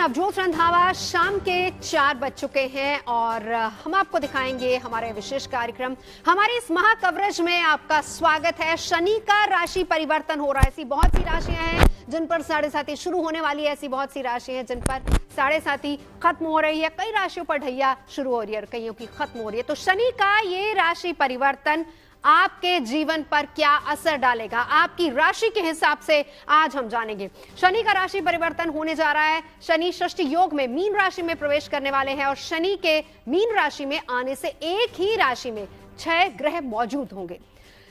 नवजोत रंधावा। शाम के 4 बज चुके हैं और हम आपको दिखाएंगे हमारे विशेष कार्यक्रम। हमारी इस महा कवरेज में आपका स्वागत है। शनि का राशि परिवर्तन हो रहा है। ऐसी बहुत सी राशियां हैं जिन पर साढ़े साथी शुरू होने वाली है, ऐसी बहुत सी राशियां हैं जिन पर साढ़े साथी खत्म हो रही है। कई राशियों पर ढैया शुरू हो रही है और कईयों की खत्म हो रही है। तो शनि का ये राशि परिवर्तन आपके जीवन पर क्या असर डालेगा, आपकी राशि के हिसाब से आज हम जानेंगे। शनि का राशि परिवर्तन होने जा रहा है। शनि षष्ठी योग में मीन राशि में प्रवेश करने वाले हैं और शनि के मीन राशि में आने से एक ही राशि में 6 ग्रह मौजूद होंगे।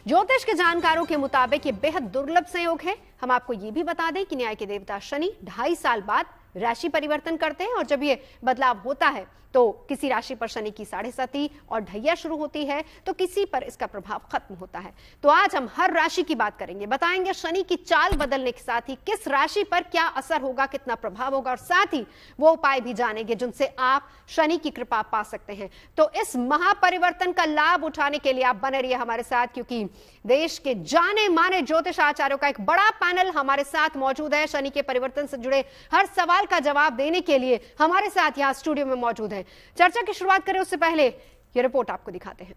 ज्योतिष के जानकारों के मुताबिक ये बेहद दुर्लभ संयोग है। हम आपको ये भी बता दें कि न्याय के देवता शनि 2.5 साल बाद राशि परिवर्तन करते हैं और जब ये बदलाव होता है तो किसी राशि पर शनि की साढ़े साती और ढैया शुरू होती है तो किसी पर इसका प्रभाव खत्म होता है। तो आज हम हर राशि की बात करेंगे, बताएंगे शनि की चाल बदलने के साथ ही किस राशि पर क्या असर होगा, कितना प्रभाव होगा और साथ ही वो उपाय भी जानेंगे जिनसे आप शनि की कृपा पा सकते हैं। तो इस महापरिवर्तन का लाभ उठाने के लिए आप बने रहिए हमारे साथ, क्योंकि देश के जाने माने ज्योतिष आचार्यों का एक बड़ा पैनल हमारे साथ मौजूद है। शनि के परिवर्तन से जुड़े हर सवाल का जवाब देने के लिए हमारे साथ यहाँ स्टूडियो में मौजूद है। चर्चा की शुरुआत करें उससे पहले ये रिपोर्ट आपको दिखाते हैं।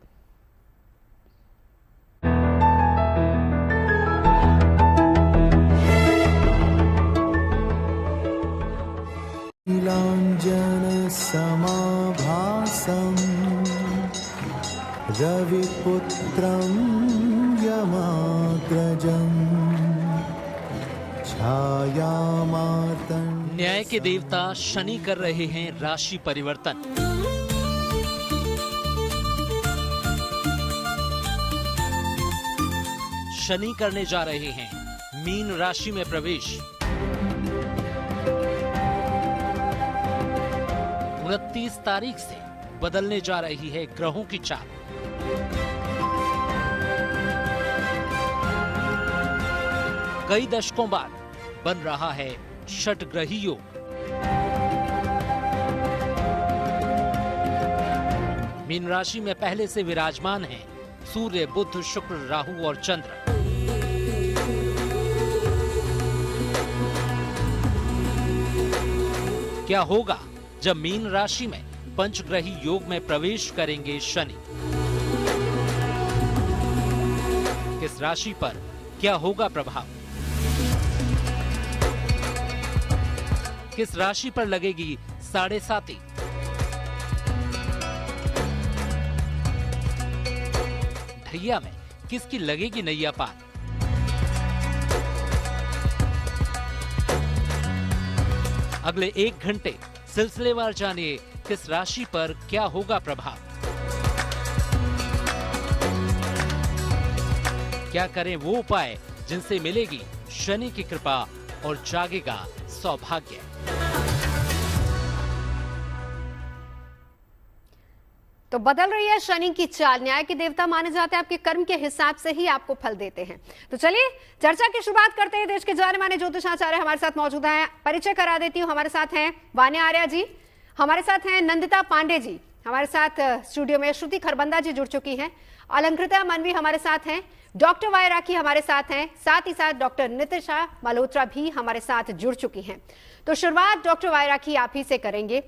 नीलांजन समाभासं रविपुत्रं यमाग्रजं छायामार्तण्ड। न्याय के देवता शनि कर रहे हैं राशि परिवर्तन। शनि करने जा रहे हैं मीन राशि में प्रवेश। 29 तारीख से बदलने जा रही है ग्रहों की चाल। कई दशकों बाद बन रहा है षटग्रही योग। मीन राशि में पहले से विराजमान हैं सूर्य, बुध, शुक्र, राहु और चंद्र। क्या होगा जब मीन राशि में पंचग्रही योग में प्रवेश करेंगे शनि? किस राशि पर क्या होगा प्रभाव? किस राशि पर लगेगी साढ़े साती? ढैया में किसकी लगेगी नैया पार? अगले 1 घंटे सिलसिलेवार जानिए किस राशि पर क्या होगा प्रभाव। क्या करें वो उपाय जिनसे मिलेगी शनि की कृपा और जागेगा सौभाग्य। तो बदल रही है शनि की चाल। न्याय के देवता माने जाते हैं, आपके कर्म के हिसाब से ही आपको फल देते हैं। तो चलिए चर्चा की शुरुआत करते हैं। देश के जाने माने ज्योतिषाचार्य हमारे साथ मौजूद हैं। परिचय करा देती हूँ। हमारे साथ हैं वान्या आर्या जी, हमारे साथ हैं नंदिता पांडे जी, हमारे साथ स्टूडियो में श्रुति खरबंदा जी जुड़ चुकी हैं, अलंकृता मनवी हमारे साथ हैं, डॉक्टर वाई राखी हमारे साथ हैं, साथ ही साथ डॉक्टर नितिशा मल्होत्रा भी हमारे साथ जुड़ चुकी हैं। तो शुरुआत डॉक्टर वाई राखी आप ही से करेंगे,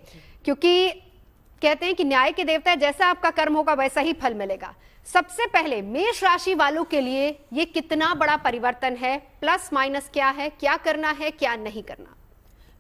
क्योंकि कहते हैं कि न्याय के देवता जैसा आपका कर्म होगा वैसा ही फल मिलेगा। सबसे पहले मेष राशि वालों के लिए ये कितना बड़ा परिवर्तन है, प्लस माइनस क्या है, क्या करना है, क्या नहीं करना?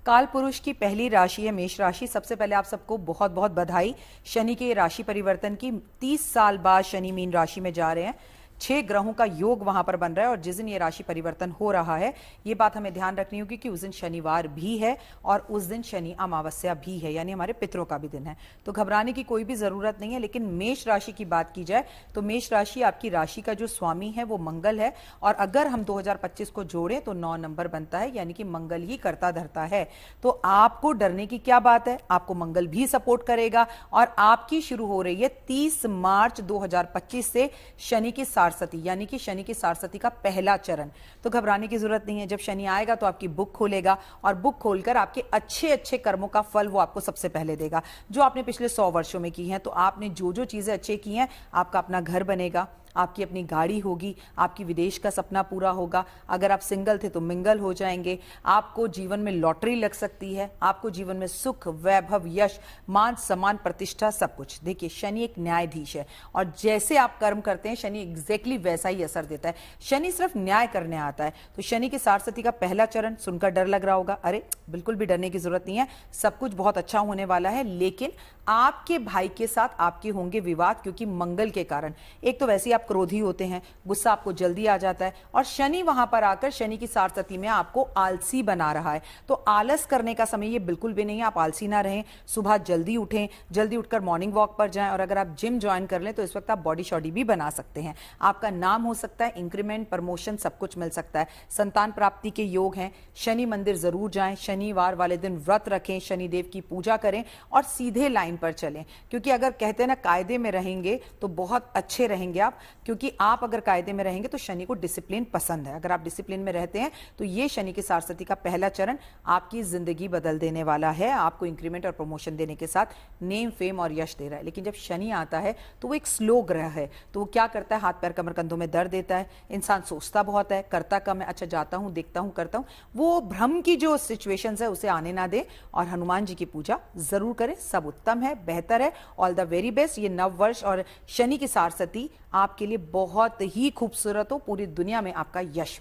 काल पुरुष की पहली राशि है मेष राशि। सबसे पहले आप सबको बहुत बहुत बधाई शनि के राशि परिवर्तन की। 30 साल बाद शनि मीन राशि में जा रहे हैं। 6 ग्रहों का योग वहां पर बन रहा है और जिस दिन ये राशि परिवर्तन हो रहा है ये बात हमें ध्यान रखनी होगी कि उस दिन शनिवार भी है और उस दिन शनि अमावस्या भी है, यानी हमारे पितरों का भी दिन है। तो घबराने की कोई भी जरूरत नहीं है। लेकिन मेष राशि की बात की जाए तो मेष राशि, आपकी राशि का जो स्वामी है वो मंगल है और अगर हम 2025 को जोड़ें तो 9 नंबर बनता है, यानी कि मंगल ही करता धरता है। तो आपको डरने की क्या बात है, आपको मंगल भी सपोर्ट करेगा और आपकी शुरू हो रही है 30 मार्च 2025 से शनि की सारसती, यानी कि शनि की सारसती का पहला चरण। तो घबराने की जरूरत नहीं है। जब शनि आएगा तो आपकी बुक खोलेगा और बुक खोलकर आपके अच्छे अच्छे कर्मों का फल वो आपको सबसे पहले देगा, जो आपने पिछले 100 वर्षों में की हैं। तो आपने जो जो चीजें अच्छे की हैं, आपका अपना घर बनेगा, आपकी अपनी गाड़ी होगी, आपकी विदेश का सपना पूरा होगा, अगर आप सिंगल थे तो मिंगल हो जाएंगे, आपको जीवन में लॉटरी लग सकती है, आपको जीवन में सुख, वैभव, यश, मान सम्मान, प्रतिष्ठा, सब कुछ। देखिए शनि एक न्यायाधीश है और जैसे आप कर्म करते हैं शनि एग्जैक्टली वैसा ही असर देता है। शनि सिर्फ न्याय करने आता है। तो शनि की सारस्वती का पहला चरण सुनकर डर लग रहा होगा, अरे बिल्कुल भी डरने की जरूरत नहीं है, सब कुछ बहुत अच्छा होने वाला है। लेकिन आपके भाई के साथ आपके होंगे विवाद, क्योंकि मंगल के कारण। एक तो वैसे ही आप क्रोधी होते हैं, गुस्सा आपको जल्दी आ जाता है, और शनि वहां पर आकर शनि की सारस्वती में आपको आलसी बना रहा है। तो आलस करने का समय ये बिल्कुल भी नहीं है। आप आलसी ना रहें, सुबह जल्दी उठें, जल्दी उठकर मॉर्निंग वॉक पर जाएं, और अगर आप जिम ज्वाइन कर लें तो इस वक्त आप बॉडी शॉडी भी बना सकते हैं। आपका नाम हो सकता है, इंक्रीमेंट, प्रमोशन, सब कुछ मिल सकता है। संतान प्राप्ति के योग हैं। शनि मंदिर जरूर जाएं, शनिवार वाले दिन व्रत रखें, शनिदेव की पूजा करें और सीधे लाइन पर चलें। क्योंकि अगर कहते हैं ना कायदे में रहेंगे तो बहुत अच्छे रहेंगे आप, क्योंकि आप अगर कायदे में रहेंगे तो शनि को डिसिप्लिन पसंद है। अगर आप डिसिप्लिन में रहते हैं तो ये शनि की सारस्वती का पहला चरण आपकी जिंदगी बदल देने वाला है। आपको इंक्रीमेंट और प्रमोशन देने के साथ नेम, फेम और यश दे रहा है। लेकिन जब शनि आता है तो वो एक स्लो ग्रह है, तो वो क्या करता है, हाथ पैर कमर कंधों में दर्द देता है, इंसान सोचता बहुत है, करता कम है, अच्छा जाता हूं, देखता हूं, करता हूं। वो भ्रम की जो सिचुएशंस है उसे आने ना दे, और हनुमान जी की पूजा जरूर करें। सब उत्तम है, बेहतर है। All the very best. ये नव वर्ष और शनि की सारस्वती आपके लिए बहुत ही खूबसूरत हो, पूरी दुनिया में आपका यश।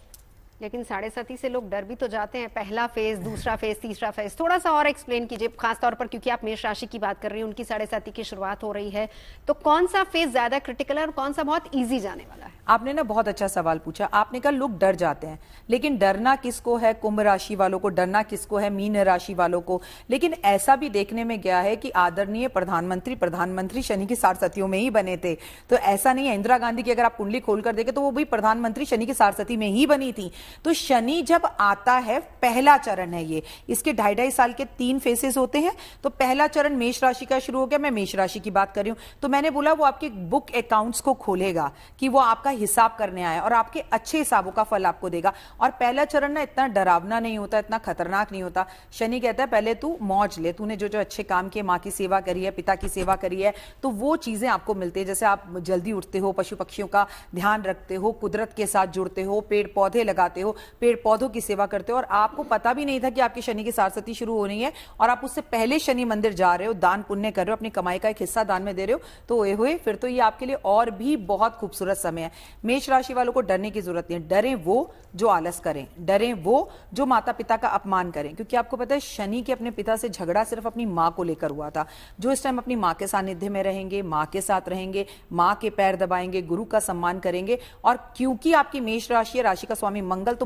लेकिन 7:30 से लोग डर भी तो जाते हैं। पहला फेज, दूसरा फेज, तीसरा फेज, थोड़ा सा और एक्सप्लेन कीजिए, खासतौर पर क्योंकि आप मेष राशि की बात कर रही हैं, उनकी 7:30 की शुरुआत हो रही है, तो कौन सा फेज ज्यादा क्रिटिकल है और कौन सा बहुत इजी जाने वाला है? आपने ना बहुत अच्छा सवाल पूछा। आपने कहा लोग डर जाते हैं, लेकिन डरना किसको है? कुंभ राशि वालों को। डरना किसको है? मीन राशि वालों को। लेकिन ऐसा भी देखने में गया है कि आदरणीय प्रधानमंत्री शनि की सारस्वतियों में ही बने थे। तो ऐसा नहीं है, इंदिरा गांधी की अगर आप कुंडली खोलकर देखें तो वो भी प्रधानमंत्री शनि की सारस्वती में ही बनी थी। तो शनि जब आता है, पहला चरण है ये, इसके 2.5 साल के 3 फेसेस होते हैं। तो पहला चरण मेष राशि का शुरू हो गया। मैं मेष राशि की बात कर रही हूं, तो मैंने बोला वो आपके बुक अकाउंट्स को खोलेगा कि वो आपका हिसाब करने आया और आपके अच्छे हिसाबों का फल आपको देगा। और पहला चरण ना इतना डरावना नहीं होता, इतना खतरनाक नहीं होता। शनि कहता है पहले तू मौज ले, तूने जो जो अच्छे काम किए, माँ की सेवा करी है, पिता की सेवा करी है, तो वो चीजें आपको मिलती है। जैसे आप जल्दी उठते हो, पशु पक्षियों का ध्यान रखते हो, कुदरत के साथ जुड़ते हो, पेड़ पौधे लगाते हो, पेड़ पौधों की सेवा करते हो, और आपको पता भी नहीं था कि आपकी शनि की सारस्वती शुरू हो रही है, और आप उससे पहले शनि मंदिर जा रहे हो, दान पुण्य कर रहे हो, अपनी कमाई का एक हिस्सा दान में दे रहे हो, तो ओए होए, फिर तो ये आपके लिए और भी बहुत खूबसूरत समय है। मेष राशि वालों को डरने की जरूरत नहीं है। डरें वो जो आलस करें, डरें वो जो माता पिता का अपमान करें, क्योंकि आपको पता है शनि के अपने पिता से झगड़ा सिर्फ अपनी माँ को लेकर हुआ था। जो इस टाइम अपनी माँ के सानिध्य में रहेंगे, माँ के साथ रहेंगे, माँ के पैर दबाएंगे, गुरु का सम्मान करेंगे, और क्योंकि आपकी मेष राशि है, राशि का स्वामी मंगल, तो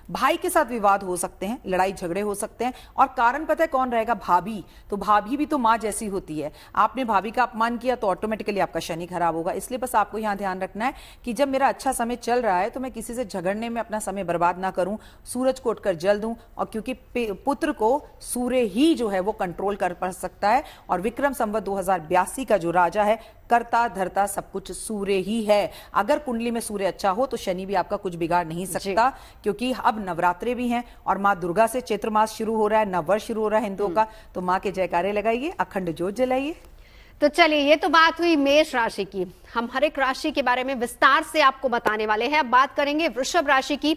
भाई के साथ विवाद हो सकते हैं, लड़ाई झगड़े हो सकते हैं। और कारण पता है कौन रहेगा? भाभी। तो भाभी भी तो माँ जैसी होती है। आपने भाभी का अपमान किया तो ऑटोमेटिकली आपका शनि खराब होगा। इसलिए बस आपको यहां ध्यान रखना है कि जब मेरा अच्छा समय चल रहा है तो मैं किसी से झगड़ने में अपना समय बर्बाद ना करूं, सूरज को उठकर जल दूं। और क्योंकि पुत्र को सूर्य ही जो है वो कंट्रोल कर पा सकता है, और विक्रम संवत 2082 का जो राजा है, करता धरता सब कुछ सूर्य ही है। अगर कुंडली में सूर्य अच्छा हो तो शनि भी आपका कुछ बिगाड़ नहीं सकता, क्योंकि अब नवरात्रे भी हैं और माँ दुर्गा से चैत्र मास शुरू हो रहा है, नववर्ष शुरू हो रहा है हिंदुओं का, तो माँ के जयकारे लगाइए, अखंड ज्योत जलाइए। तो चलिए, ये तो बात हुई मेष राशि की। हम हर एक राशि के बारे में विस्तार से आपको बताने वाले हैं। अब बात करेंगे वृषभ राशि की।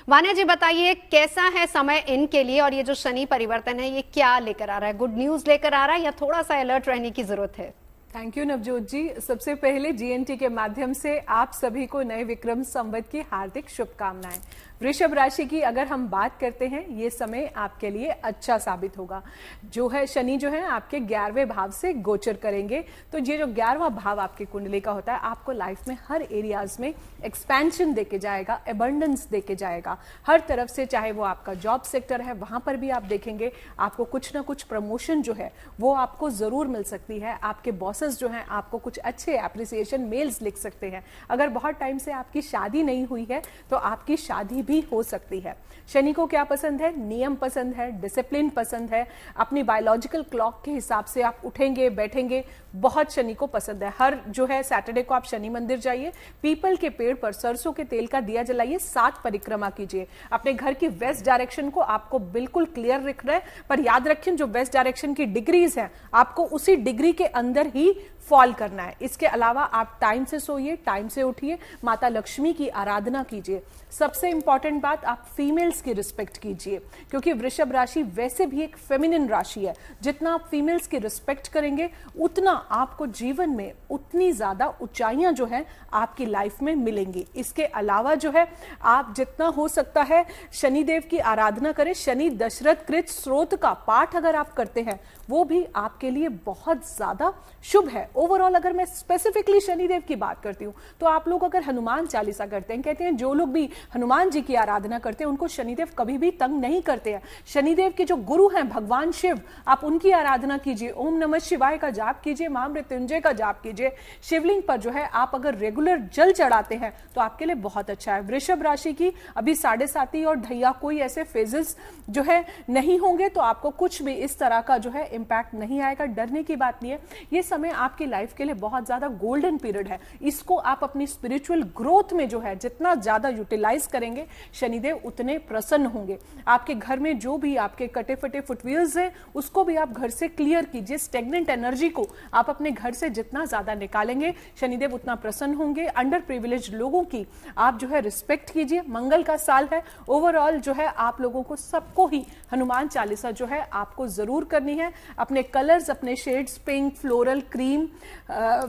वान्या जी बताइए, कैसा है समय इनके लिए, और ये जो शनि परिवर्तन है ये क्या लेकर आ रहा है? गुड न्यूज लेकर आ रहा है या थोड़ा सा अलर्ट रहने की जरूरत है? थैंक यू नवजोत जी। सबसे पहले जीएनटी के माध्यम से आप सभी को नए विक्रम संवत की हार्दिक शुभकामनाएं। वृषभ राशि की अगर हम बात करते हैं, ये समय आपके लिए अच्छा साबित होगा। जो है शनि जो है आपके 11वें भाव से गोचर करेंगे, तो ये जो 11वां भाव आपकी कुंडली का होता है, आपको लाइफ में हर एरियाज में एक्सपेंशन देके जाएगा, एबंडेंस देके जाएगा हर तरफ से। चाहे वो आपका जॉब सेक्टर है, वहां पर भी आप देखेंगे आपको कुछ ना कुछ प्रमोशन जो है वो आपको जरूर मिल सकती है। आपके बॉसेस जो हैं आपको कुछ अच्छे एप्रिसिएशन मेल्स लिख सकते हैं। अगर बहुत टाइम से आपकी शादी नहीं हुई है तो आपकी शादी भी हो सकती है। शनि को क्या पसंद है? नियम पसंद है, डिसिप्लिन पसंद है, अपनी बायोलॉजिकल क्लॉक के हिसाब से आप उठेंगे बैठेंगे, बहुत शनि को पसंद है। हर जो है सैटरडे को आप शनि मंदिर जाइए, पीपल के पेड़ पर सरसों के तेल का दिया जलाइए, 7 परिक्रमा कीजिए। अपने घर की वेस्ट डायरेक्शन को आपको बिल्कुल क्लियर रख रहे हैं, पर याद रखें जो वेस्ट डायरेक्शन की डिग्रीज हैं आपको उसी डिग्री के अंदर ही फॉल करना है। इसके अलावा आप टाइम से सोइए, टाइम से उठिए, माता लक्ष्मी की आराधना कीजिए। सबसे इंपॉर्टेंट बात, आप फीमेल्स की रिस्पेक्ट कीजिए, क्योंकि वृषभ राशि वैसे भी एक फेमिनिन राशि है। जितना आप फीमेल्स की रिस्पेक्ट करेंगे उतना आपको जीवन में उतनी ज्यादा ऊंचाइयां जो है आपकी लाइफ में मिलेंगी। इसके अलावा जो है आप जितना हो सकता है शनिदेव की आराधना करें। शनि दशरथ कृत स्रोत का पाठ अगर आप करते हैं वो भी आपके लिए बहुत ज्यादा शुभ है। ओवरऑल अगर मैं स्पेसिफिकली शनिदेव की बात करती हूं तो आप लोग अगर हनुमान चालीसा करते हैं, कहते हैं जो लोग भी हनुमान जी की आराधना करते हैं उनको शनिदेव कभी भी तंग नहीं करते हैं। शनिदेव के जो गुरु हैं भगवान शिव, आप उनकी आराधना कीजिए, ओम नमः शिवाय का जाप कीजिए, महामृत्युंजय का जाप कीजिए। शिवलिंग पर जो है आप अगर रेगुलर जल चढ़ाते हैं तो आपके लिए बहुत अच्छा है। वृषभ राशि की अभी 7.5 और ढैया कोई ऐसे फेजेस जो है नहीं होंगे, तो आपको कुछ भी इस तरह का जो है इंपैक्ट नहीं आएगा। डरने की बात नहीं है, ये समय आपकी लाइफ के लिए बहुत ज्यादा गोल्डन पीरियड है। इसको आप अपनी स्पिरिचुअल ग्रोथ में जो है जितना ज्यादा यूटिलाइज करेंगे शनिदेव उतने प्रसन्न होंगे। आपके घर में जो भी आपके कटे फटे फुटव्हील्स है उसको भी आप घर से क्लियर कीजिए। स्टेगनेंट एनर्जी को आप अपने घर से जितना ज्यादा निकालेंगे शनिदेव उतना प्रसन्न होंगे। अंडर प्रिविलेज लोगों की आप जो है रिस्पेक्ट कीजिए। मंगल का साल है, ओवरऑल जो है आप लोगों को सबको ही हनुमान चालीसा जो है आपको जरूर करनी है। अपने कलर्स, अपने shades, pink, floral, cream,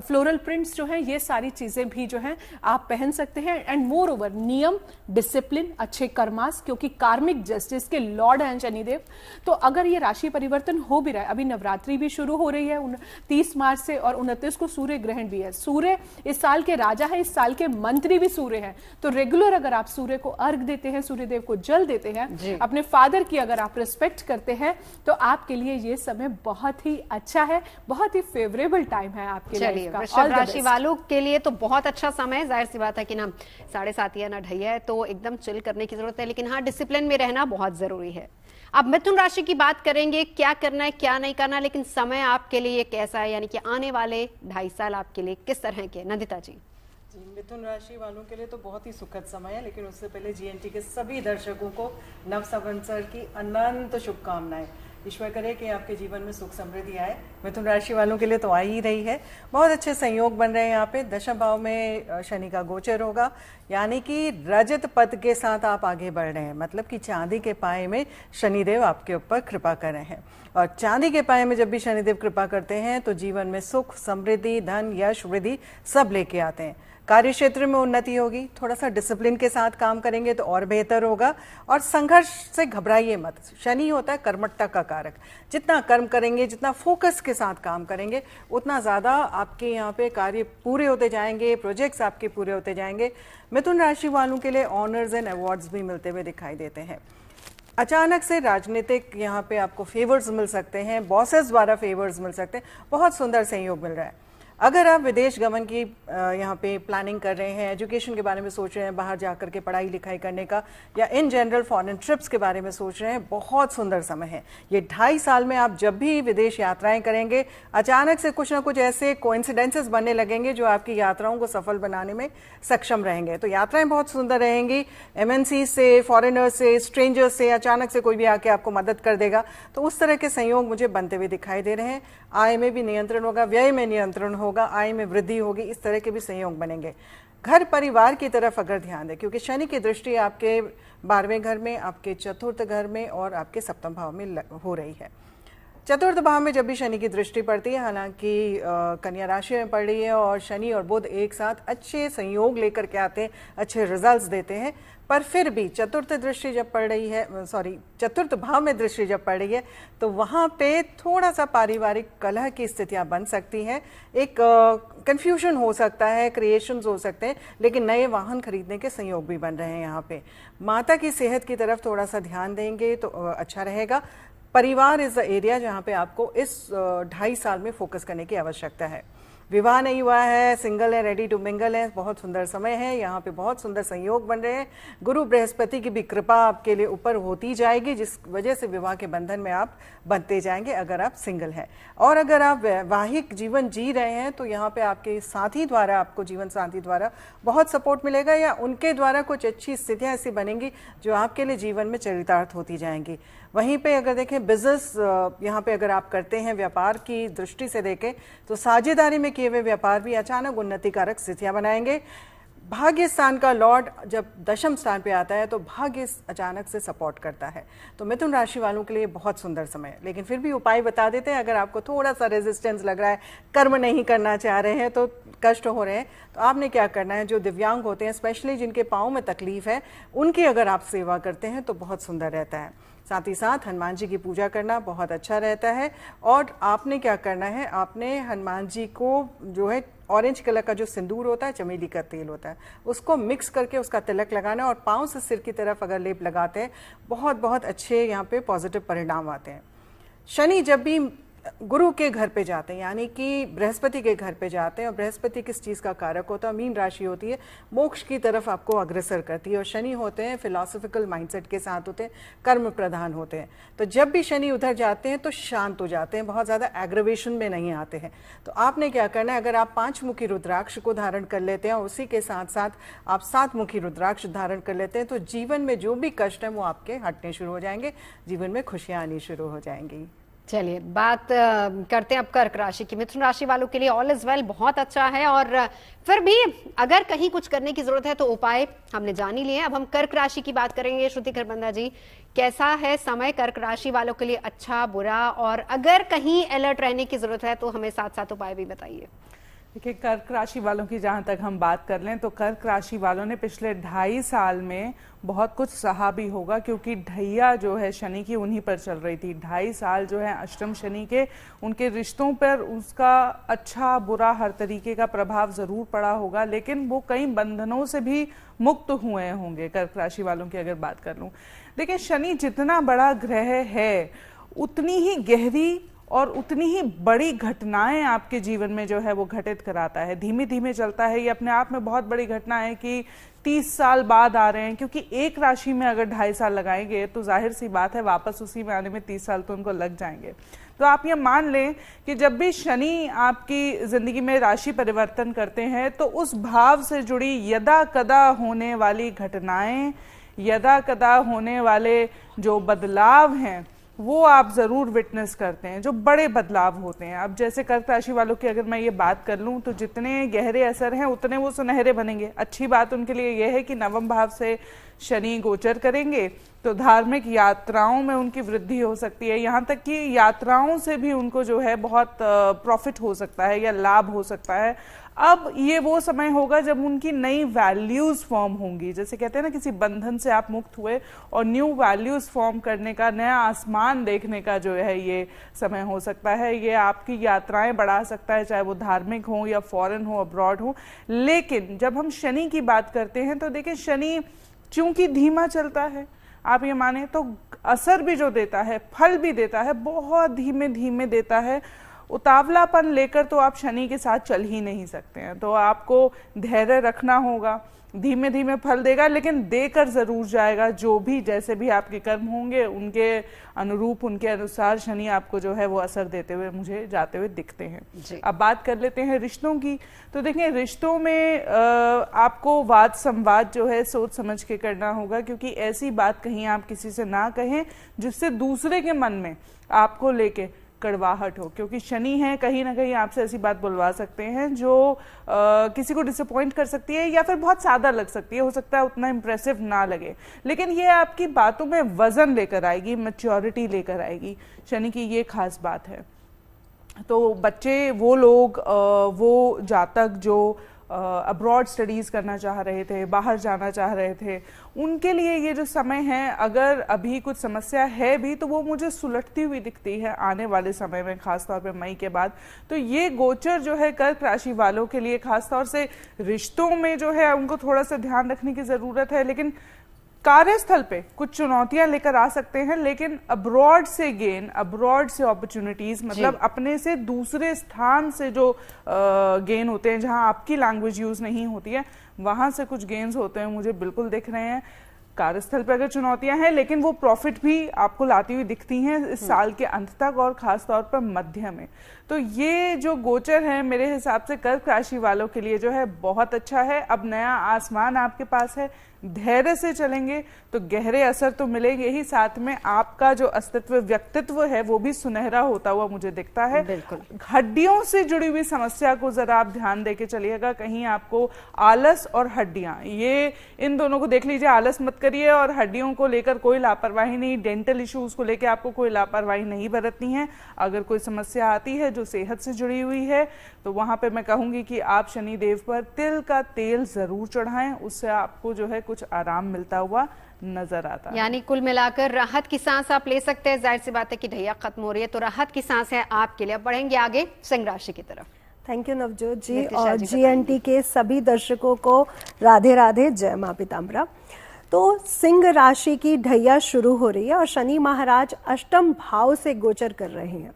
floral prints जो है ये सारी चीजें भी जो है आप पहन सकते हैं। एंड मोर ओवर नियम, डिसिप्लिन, अच्छे कर्मास, क्योंकि कार्मिक जस्टिस के लॉर्ड हैं शनिदेव। तो अगर ये राशि परिवर्तन हो भी रहा है, अभी नवरात्रि भी शुरू हो रही है 30 मार्च से और 29 को सूर्य ग्रहण भी है। सूर्य इस साल के राजा है, इस साल के मंत्री भी सूर्य हैं। तो रेगुलर अगर आप सूर्य को अर्घ देते हैं, सूर्यदेव को जल देते हैं, अपने फादर की अगर आप रिस्पेक्ट करते हैं तो आपके लिए ये समय बहुत ही अच्छा है, बहुत ही फेवरेबल टाइम है आपके लिए। वृषभ राशि वालों के लिए तो बहुत अच्छा समय है। जाहिर सी बात है कि ना 7.5 या ना ढैया है तो एकदम चिल करने की जरूरत है, लेकिन हाँ डिसिप्लिन में रहना बहुत जरूरी है। अब मिथुन राशि की बात करेंगे, क्या करना है क्या नहीं करना, लेकिन समय आपके लिए कैसा है, यानी कि आने वाले 2.5 साल आपके लिए किस तरह के? नंदिता जी। मिथुन राशि वालों के लिए तो बहुत ही सुखद समय है, लेकिन उससे पहले जीएनटी के सभी दर्शकों को नव संवत्सर की अनंत शुभकामनाएं। ईश्वर करे कि आपके जीवन में सुख समृद्धि आए। मिथुन राशि वालों के लिए तो आ ही रही है। बहुत अच्छे संयोग बन रहे हैं यहाँ पे। दशम भाव में शनि का गोचर होगा, यानी कि रजत पद के साथ आप आगे बढ़ रहे हैं, मतलब कि चांदी के पाए में शनिदेव आपके ऊपर कृपा कर रहे हैं। और चांदी के पाए में जब भी शनिदेव कृपा करते हैं तो जीवन में सुख, समृद्धि, धन, यश, वृद्धि सब लेके आते हैं। कार्य क्षेत्र में उन्नति होगी। थोड़ा सा डिसिप्लिन के साथ काम करेंगे तो और बेहतर होगा। और संघर्ष से घबराइए मत। शनि होता है कर्मठता का कारक। जितना कर्म करेंगे, जितना फोकस के साथ काम करेंगे, उतना ज़्यादा आपके यहाँ पे कार्य पूरे होते जाएंगे, प्रोजेक्ट्स आपके पूरे होते जाएंगे। मिथुन राशि वालों के लिए ऑनर्स एंड अवार्ड्स भी मिलते हुए दिखाई देते हैं। अचानक से राजनीतिक यहाँ पे आपको फेवर्स मिल सकते हैं, बॉसेस द्वारा फेवर्स मिल सकते हैं। बहुत सुंदर संयोग मिल रहा है। अगर आप विदेश गमन की यहाँ पे प्लानिंग कर रहे हैं, एजुकेशन के बारे में सोच रहे हैं, बाहर जाकर के पढ़ाई लिखाई करने का, या इन जनरल फॉरेन ट्रिप्स के बारे में सोच रहे हैं, बहुत सुंदर समय है ये। 2.5 साल में आप जब भी विदेश यात्राएं करेंगे, अचानक से कुछ ना कुछ ऐसे कोइंसिडेंसेस बनने लगेंगे जो आपकी यात्राओं को सफल बनाने में सक्षम रहेंगे। तो यात्राएं बहुत सुंदर रहेंगी। MNC से, फॉरेनर्स से, स्ट्रेंजर्स से अचानक से कोई भी आके आपको मदद कर देगा। तो उस तरह के संयोग मुझे बनते हुए दिखाई दे रहे हैं। आय में भी नियंत्रण होगा, व्यय में नियंत्रण होगा, आय में वृद्धि होगी। इस तरह के भी संयोग बनेंगे। घर परिवार की तरफ अगर ध्यान दें, क्योंकि शनि की दृष्टि आपके 12वें घर में, आपके चतुर्थ घर में और आपके सप्तम भाव में हो रही है। चतुर्थ भाव में जब भी शनि की दृष्टि पड़ती है, हालांकि कन्या राशि में पड़ रही है और शनि और बुध एक साथ अच्छे संयोग लेकर के आते हैं, अच्छे रिजल्ट्स देते हैं, पर फिर भी चतुर्थ दृष्टि जब पड़ रही है, चतुर्थ भाव में दृष्टि जब पड़ रही है तो वहाँ पे थोड़ा सा पारिवारिक कलह की स्थितियाँ बन सकती हैं। एक कंफ्यूजन हो सकता है, क्रिएशंस हो सकते हैं, लेकिन नए वाहन खरीदने के संयोग भी बन रहे हैं यहाँ पे। माता की सेहत की तरफ थोड़ा सा ध्यान देंगे तो अच्छा रहेगा। परिवार इज द एरिया जहाँ पे आपको इस 2.5 साल में फोकस करने की आवश्यकता है। विवाह नहीं हुआ है, सिंगल है, रेडी टू मिंगल है, बहुत सुंदर समय है। यहाँ पे बहुत सुंदर संयोग बन रहे हैं। गुरु बृहस्पति की भी कृपा आपके लिए ऊपर होती जाएगी, जिस वजह से विवाह के बंधन में आप बनते जाएंगे अगर आप सिंगल हैं। और अगर आप वैवाहिक जीवन जी रहे हैं तो यहाँ पे आपके साथी द्वारा, आपको जीवन साथी द्वारा बहुत सपोर्ट मिलेगा, या उनके द्वारा कुछ अच्छी स्थितियाँ ऐसी बनेंगी जो आपके लिए जीवन में चरितार्थ होती जाएंगी। वहीं पे अगर देखें बिजनेस, यहाँ पे अगर आप करते हैं व्यापार की दृष्टि से देखें तो साझेदारी में किए हुए व्यापार भी अचानक उन्नति कारक स्थितियां बनाएंगे। भाग्य स्थान का लॉर्ड जब दशम स्थान पे आता है तो भाग्य अचानक से सपोर्ट करता है। तो मिथुन राशि वालों के लिए बहुत सुंदर समय है। लेकिन फिर भी उपाय बता देते हैं, अगर आपको थोड़ा सा रेजिस्टेंस लग रहा है, कर्म नहीं करना चाह रहे हैं, तो कष्ट हो रहे हैं, तो आपने क्या करना है, जो दिव्यांग होते हैं, स्पेशली जिनके पाँव में तकलीफ है, उनकी अगर आप सेवा करते हैं तो बहुत सुंदर रहता है। साथ ही साथ हनुमान जी की पूजा करना बहुत अच्छा रहता है। और आपने क्या करना है, आपने हनुमान जी को जो है ऑरेंज कलर का जो सिंदूर होता है, चमेली का तेल होता है, उसको मिक्स करके उसका तिलक लगाना और पाँव से सिर की तरफ अगर लेप लगाते हैं, बहुत बहुत अच्छे यहाँ पे पॉजिटिव परिणाम आते हैं। शनि जब भी गुरु के घर पे जाते हैं, यानी कि बृहस्पति के घर पे जाते हैं, और बृहस्पति किस चीज़ का कारक होता है, मीन राशि होती है, मोक्ष की तरफ आपको अग्रसर करती है। और शनि होते हैं फिलोसफिकल माइंडसेट के साथ होते हैं, कर्म प्रधान होते हैं। तो जब भी शनि उधर जाते हैं तो शांत हो जाते हैं, बहुत ज़्यादा एग्रेवेशन में नहीं आते हैं। तो आपने क्या करना है, अगर आप 5 मुखी रुद्राक्ष को धारण कर लेते हैं और उसी के साथ साथ आप 7 मुखी रुद्राक्ष धारण कर लेते हैं, तो जीवन में जो भी कष्ट है वो आपके हटने शुरू हो जाएंगे, जीवन में खुशियाँ आनी शुरू हो जाएंगी। चलिए बात करते हैं अब कर्क राशि की। मिथुन राशि वालों के लिए ऑल इज वेल, बहुत अच्छा है, और फिर भी अगर कहीं कुछ करने की जरूरत है तो उपाय हमने जान ही लिए। अब हम कर्क राशि की बात करेंगे। श्रुति खरबंदा जी, कैसा है समय कर्क राशि वालों के लिए, अच्छा बुरा, और अगर कहीं अलर्ट रहने की जरूरत है तो हमें साथ साथ उपाय भी बताइए। देखिए, कर्क राशि वालों की जहाँ तक हम बात कर लें तो कर्क राशि वालों ने पिछले 2.5 साल में बहुत कुछ सहा भी होगा, क्योंकि ढैया जो है शनि की उन्हीं पर चल रही थी। 2.5 साल जो है अष्टम शनि के, उनके रिश्तों पर उसका अच्छा बुरा हर तरीके का प्रभाव जरूर पड़ा होगा, लेकिन वो कई बंधनों से भी मुक्त हुए होंगे। कर्क राशि वालों की अगर बात कर लूँ, देखिए शनि जितना बड़ा ग्रह है उतनी ही गहरी और उतनी ही बड़ी घटनाएं आपके जीवन में जो है वो घटित कराता है। धीमे धीमे चलता है, ये अपने आप में बहुत बड़ी घटना है कि 30 साल बाद आ रहे हैं, क्योंकि एक राशि में अगर 2.5 साल लगाएंगे तो जाहिर सी बात है वापस उसी में आने में 30 साल तो उनको लग जाएंगे। तो आप ये मान लें कि जब भी शनि आपकी जिंदगी में राशि परिवर्तन करते हैं तो उस भाव से जुड़ी यदा कदा होने वाली घटनाएं, यदा कदा होने वाले जो बदलाव हैं वो आप जरूर विटनेस करते हैं, जो बड़े बदलाव होते हैं। अब जैसे कर्क राशि वालों की अगर मैं ये बात कर लूं तो जितने गहरे असर हैं उतने वो सुनहरे बनेंगे। अच्छी बात उनके लिए यह है कि नवम भाव से शनि गोचर करेंगे तो धार्मिक यात्राओं में उनकी वृद्धि हो सकती है, यहाँ तक कि यात्राओं से भी उनको जो है बहुत प्रॉफिट हो सकता है या लाभ हो सकता है। अब ये वो समय होगा जब उनकी नई वैल्यूज फॉर्म होंगी, जैसे कहते हैं ना किसी बंधन से आप मुक्त हुए और न्यू वैल्यूज फॉर्म करने का, नया आसमान देखने का जो है ये समय हो सकता है। ये आपकी यात्राएं बढ़ा सकता है, चाहे वो धार्मिक हो या फॉरेन हो, अब्रॉड हो। लेकिन जब हम शनि की बात करते हैं तो देखिए शनि चूंकि धीमा चलता है, आप ये माने तो असर भी जो देता है, फल भी देता है, बहुत धीमे धीमे देता है। उतावलापन लेकर तो आप शनि के साथ चल ही नहीं सकते हैं, तो आपको धैर्य रखना होगा। धीमे धीमे फल देगा, लेकिन देकर जरूर जाएगा। जो भी जैसे भी आपके कर्म होंगे उनके अनुरूप, उनके अनुसार शनि आपको जो है वो असर देते हुए मुझे जाते हुए दिखते हैं। अब बात कर लेते हैं रिश्तों की। तो देखिए रिश्तों में आपको वाद संवाद जो है सोच समझ के करना होगा, क्योंकि ऐसी बात कहीं आप किसी से ना कहें जिससे दूसरे के मन में आपको लेके कड़वाहट हो, क्योंकि शनि है कहीं ना कहीं आपसे ऐसी बात बुलवा सकते हैं जो किसी को डिसअपॉइंट कर सकती है या फिर बहुत सादा लग सकती है। हो सकता है उतना इंप्रेसिव ना लगे, लेकिन ये आपकी बातों में वजन लेकर आएगी, मैच्योरिटी लेकर आएगी। शनि की ये खास बात है। तो बच्चे, वो लोग, वो जातक जो अब्रॉड स्टडीज़ करना चाह रहे थे, बाहर जाना चाह रहे थे, उनके लिए ये जो समय है, अगर अभी कुछ समस्या है भी तो वो मुझे सुलटती हुई दिखती है आने वाले समय में, खासतौर पे मई के बाद। तो ये गोचर जो है कर्क राशि वालों के लिए खासतौर से रिश्तों में जो है उनको थोड़ा सा ध्यान रखने की ज़रूरत है, लेकिन कार्यस्थल पे कुछ चुनौतियां लेकर आ सकते हैं, लेकिन अब्रॉड से गेन, अब्रॉड से अपॉर्चुनिटीज, मतलब अपने से दूसरे स्थान से जो गेन होते हैं जहां आपकी लैंग्वेज यूज नहीं होती है, वहां से कुछ गेन्स होते हैं मुझे बिल्कुल दिख रहे हैं। कार्यस्थल पर अगर चुनौतियां हैं, लेकिन वो प्रॉफिट भी आपको लाती हुई दिखती हैं इस साल के अंत तक और खास तौर पर मध्य में। तो ये जो गोचर है मेरे हिसाब से कर्क राशि वालों के लिए जो है बहुत अच्छा है। अब नया आसमान आपके पास है, धैर्य से चलेंगे तो गहरे असर तो मिलेंगे ही, साथ में आपका जो अस्तित्व, व्यक्तित्व है वो भी सुनहरा होता हुआ मुझे दिखता है। हड्डियों से जुड़ी हुई समस्या को जरा आप ध्यान देके चलिएगा, कहीं आपको आलस और हड्डियां, ये इन दोनों को देख लीजिए। आलस मत करिए और हड्डियों को लेकर कोई लापरवाही नहीं, डेंटल इश्यूज को लेकर आपको कोई लापरवाही नहीं बरतनी है। अगर कोई समस्या आती है जो सेहत से जुड़ी हुई है तो वहां पे मैं कहूंगी कि आप शनि देव पर तिल का तेल जरूर चढ़ाएं, उससे आपको जो है कुछ आराम मिलता हुआ नजर आता है। यानी कुल मिलाकर राहत की सांस आप ले सकते हैं। जाहिर सी बात है कि ढैया खत्म हो रही है तो राहत की सांस है आपके लिए। अब बढ़ेंगे आगे सिंह राशि की तरफ। थैंक यू नवजोत जी, और जीएनटी के सभी दर्शकों को राधे राधे, जय मां पीताम्बरा। तो सिंह राशि की ढैया शुरू हो रही है और शनि महाराज अष्टम भाव से गोचर कर रहे हैं।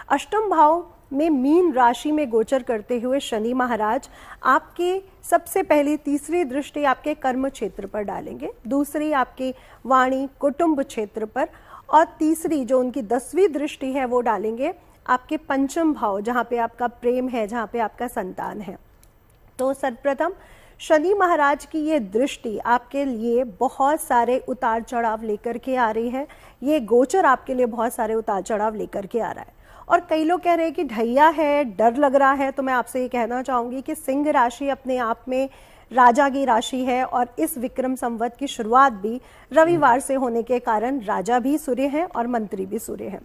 अष्टम भाव में मीन राशि में गोचर करते हुए शनि महाराज आपके सबसे पहली तीसरी दृष्टि आपके कर्म क्षेत्र पर डालेंगे, दूसरी आपकी वाणी कुटुंब क्षेत्र पर, और तीसरी जो उनकी 10वीं दृष्टि है वो डालेंगे आपके पंचम भाव, जहां पे आपका प्रेम है, जहां पे आपका संतान है। तो सर्वप्रथम शनि महाराज की ये दृष्टि आपके लिए बहुत सारे उतार चढ़ाव लेकर के आ रही है। ये गोचर आपके लिए बहुत सारे उतार चढ़ाव लेकर के आ रहा है। और कई लोग कह रहे हैं कि ढैया है, डर लग रहा है, तो मैं आपसे ये कहना चाहूंगी कि सिंह राशि अपने आप में राजा की राशि है और इस विक्रम संवत की शुरुआत भी रविवार से होने के कारण राजा भी सूर्य हैं और मंत्री भी सूर्य हैं।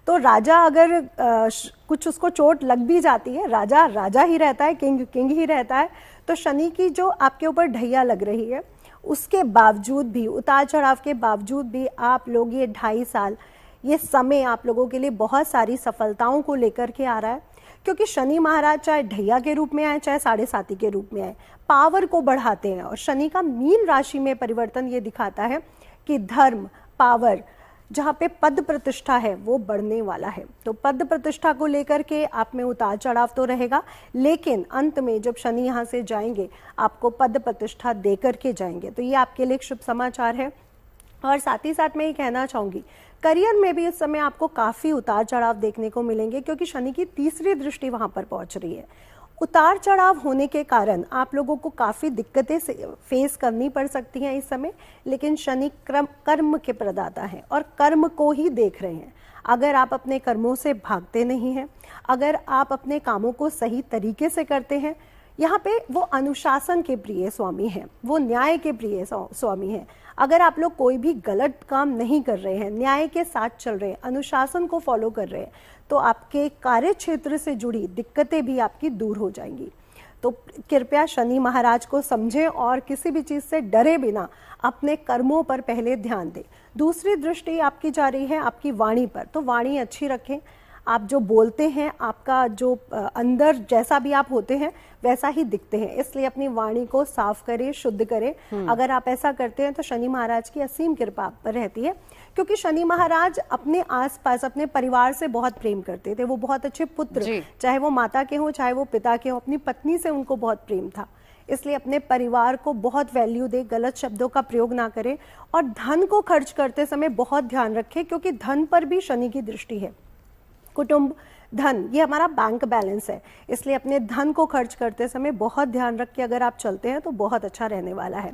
तो राजा अगर कुछ उसको चोट लग भी जाती है, राजा राजा ही रहता है, किंग किंग ही रहता है। तो शनि की जो आपके ऊपर ढैया लग रही है उसके बावजूद भी, उतार चढ़ाव के बावजूद भी आप लोग ये 2.5 साल, ये समय आप लोगों के लिए बहुत सारी सफलताओं को लेकर के आ रहा है। क्योंकि शनि महाराज चाहे ढैया के रूप में आए चाहे 7.5 के रूप में आए, पावर को बढ़ाते हैं। और शनि का मीन राशि में परिवर्तन ये दिखाता है कि धर्म, पावर, जहाँ पे पद प्रतिष्ठा है वो बढ़ने वाला है। तो पद प्रतिष्ठा को लेकर के आप में उतार चढ़ाव तो रहेगा, लेकिन अंत में जब शनि यहाँ से जाएंगे आपको पद प्रतिष्ठा दे करके जाएंगे। तो ये आपके लिए एक शुभ समाचार है। और साथ ही साथ मैं ये कहना चाहूंगी, करियर में भी इस समय आपको काफी उतार चढ़ाव देखने को मिलेंगे, क्योंकि शनि की तीसरी दृष्टि वहां पर पहुंच रही है। उतार चढ़ाव होने के कारण आप लोगों को काफी दिक्कतें फेस करनी पड़ सकती हैं इस समय, लेकिन शनि कर्म के प्रदाता हैं और कर्म को ही देख रहे हैं। अगर आप अपने कर्मों से भागते नहीं हैं, अगर आप अपने कामों को सही तरीके से करते हैं, यहाँ पे वो अनुशासन के प्रिय स्वामी हैं, वो न्याय के प्रिय स्वामी हैं। अगर आप लोग कोई भी गलत काम नहीं कर रहे हैं, न्याय के साथ चल रहे हैं, अनुशासन को फॉलो कर रहे हैं, तो आपके कार्य क्षेत्र से जुड़ी दिक्कतें भी आपकी दूर हो जाएंगी। तो कृपया शनि महाराज को समझें और किसी भी चीज से डरे बिना अपने कर्मों पर पहले ध्यान दें। दूसरी दृष्टि आपकी जा रही है आपकी वाणी पर, तो वाणी अच्छी रखें। आप जो बोलते हैं, आपका जो अंदर जैसा भी आप होते हैं वैसा ही दिखते हैं, इसलिए अपनी वाणी को साफ करें, शुद्ध करें। अगर आप ऐसा करते हैं तो शनि महाराज की असीम कृपा आप पर रहती है। क्योंकि शनि महाराज अपने आसपास अपने परिवार से बहुत प्रेम करते थे, वो बहुत अच्छे पुत्र, चाहे वो माता के हों चाहे वो पिता के हों, अपनी पत्नी से उनको बहुत प्रेम था। इसलिए अपने परिवार को बहुत वैल्यू दे, गलत शब्दों का प्रयोग ना करें और धन को खर्च करते समय बहुत ध्यान रखें, क्योंकि धन पर भी शनि की दृष्टि है। कुटुंब, धन, ये हमारा बैंक बैलेंस है, इसलिए अपने धन को खर्च करते समय बहुत ध्यान रख के अगर आप चलते हैं तो बहुत अच्छा रहने वाला है।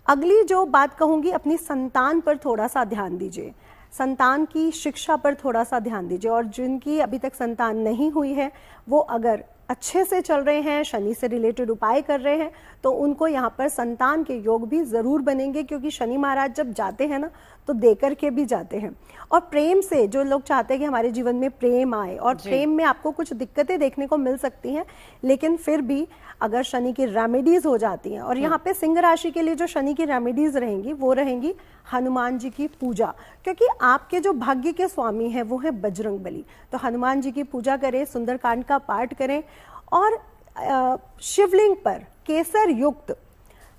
अगली जो बात कहूंगी, अपनी संतान पर थोड़ा सा ध्यान दीजिए, संतान की शिक्षा पर थोड़ा सा ध्यान दीजिए। और जिनकी अभी तक संतान नहीं हुई है वो अगर अच्छे से चल रहे हैं, शनि से रिलेटेड उपाय कर रहे हैं, तो उनको यहाँ पर संतान के योग भी जरूर बनेंगे। क्योंकि शनि महाराज जब जाते हैं ना तो देकर के भी जाते हैं। और प्रेम से, जो लोग चाहते हैं कि हमारे जीवन में प्रेम आए, और प्रेम में आपको कुछ दिक्कतें देखने को मिल सकती हैं, लेकिन फिर भी अगर शनि की रेमेडीज हो जाती हैं, और यहाँ पे सिंह राशि के लिए जो शनि की रेमेडीज रहेंगी वो रहेंगी हनुमान जी की पूजा। क्योंकि आपके जो भाग्य के स्वामी हैं वो है बजरंग बली, तो हनुमान जी की पूजा करें, सुंदरकांड का पाठ करें और शिवलिंग पर केसर युक्त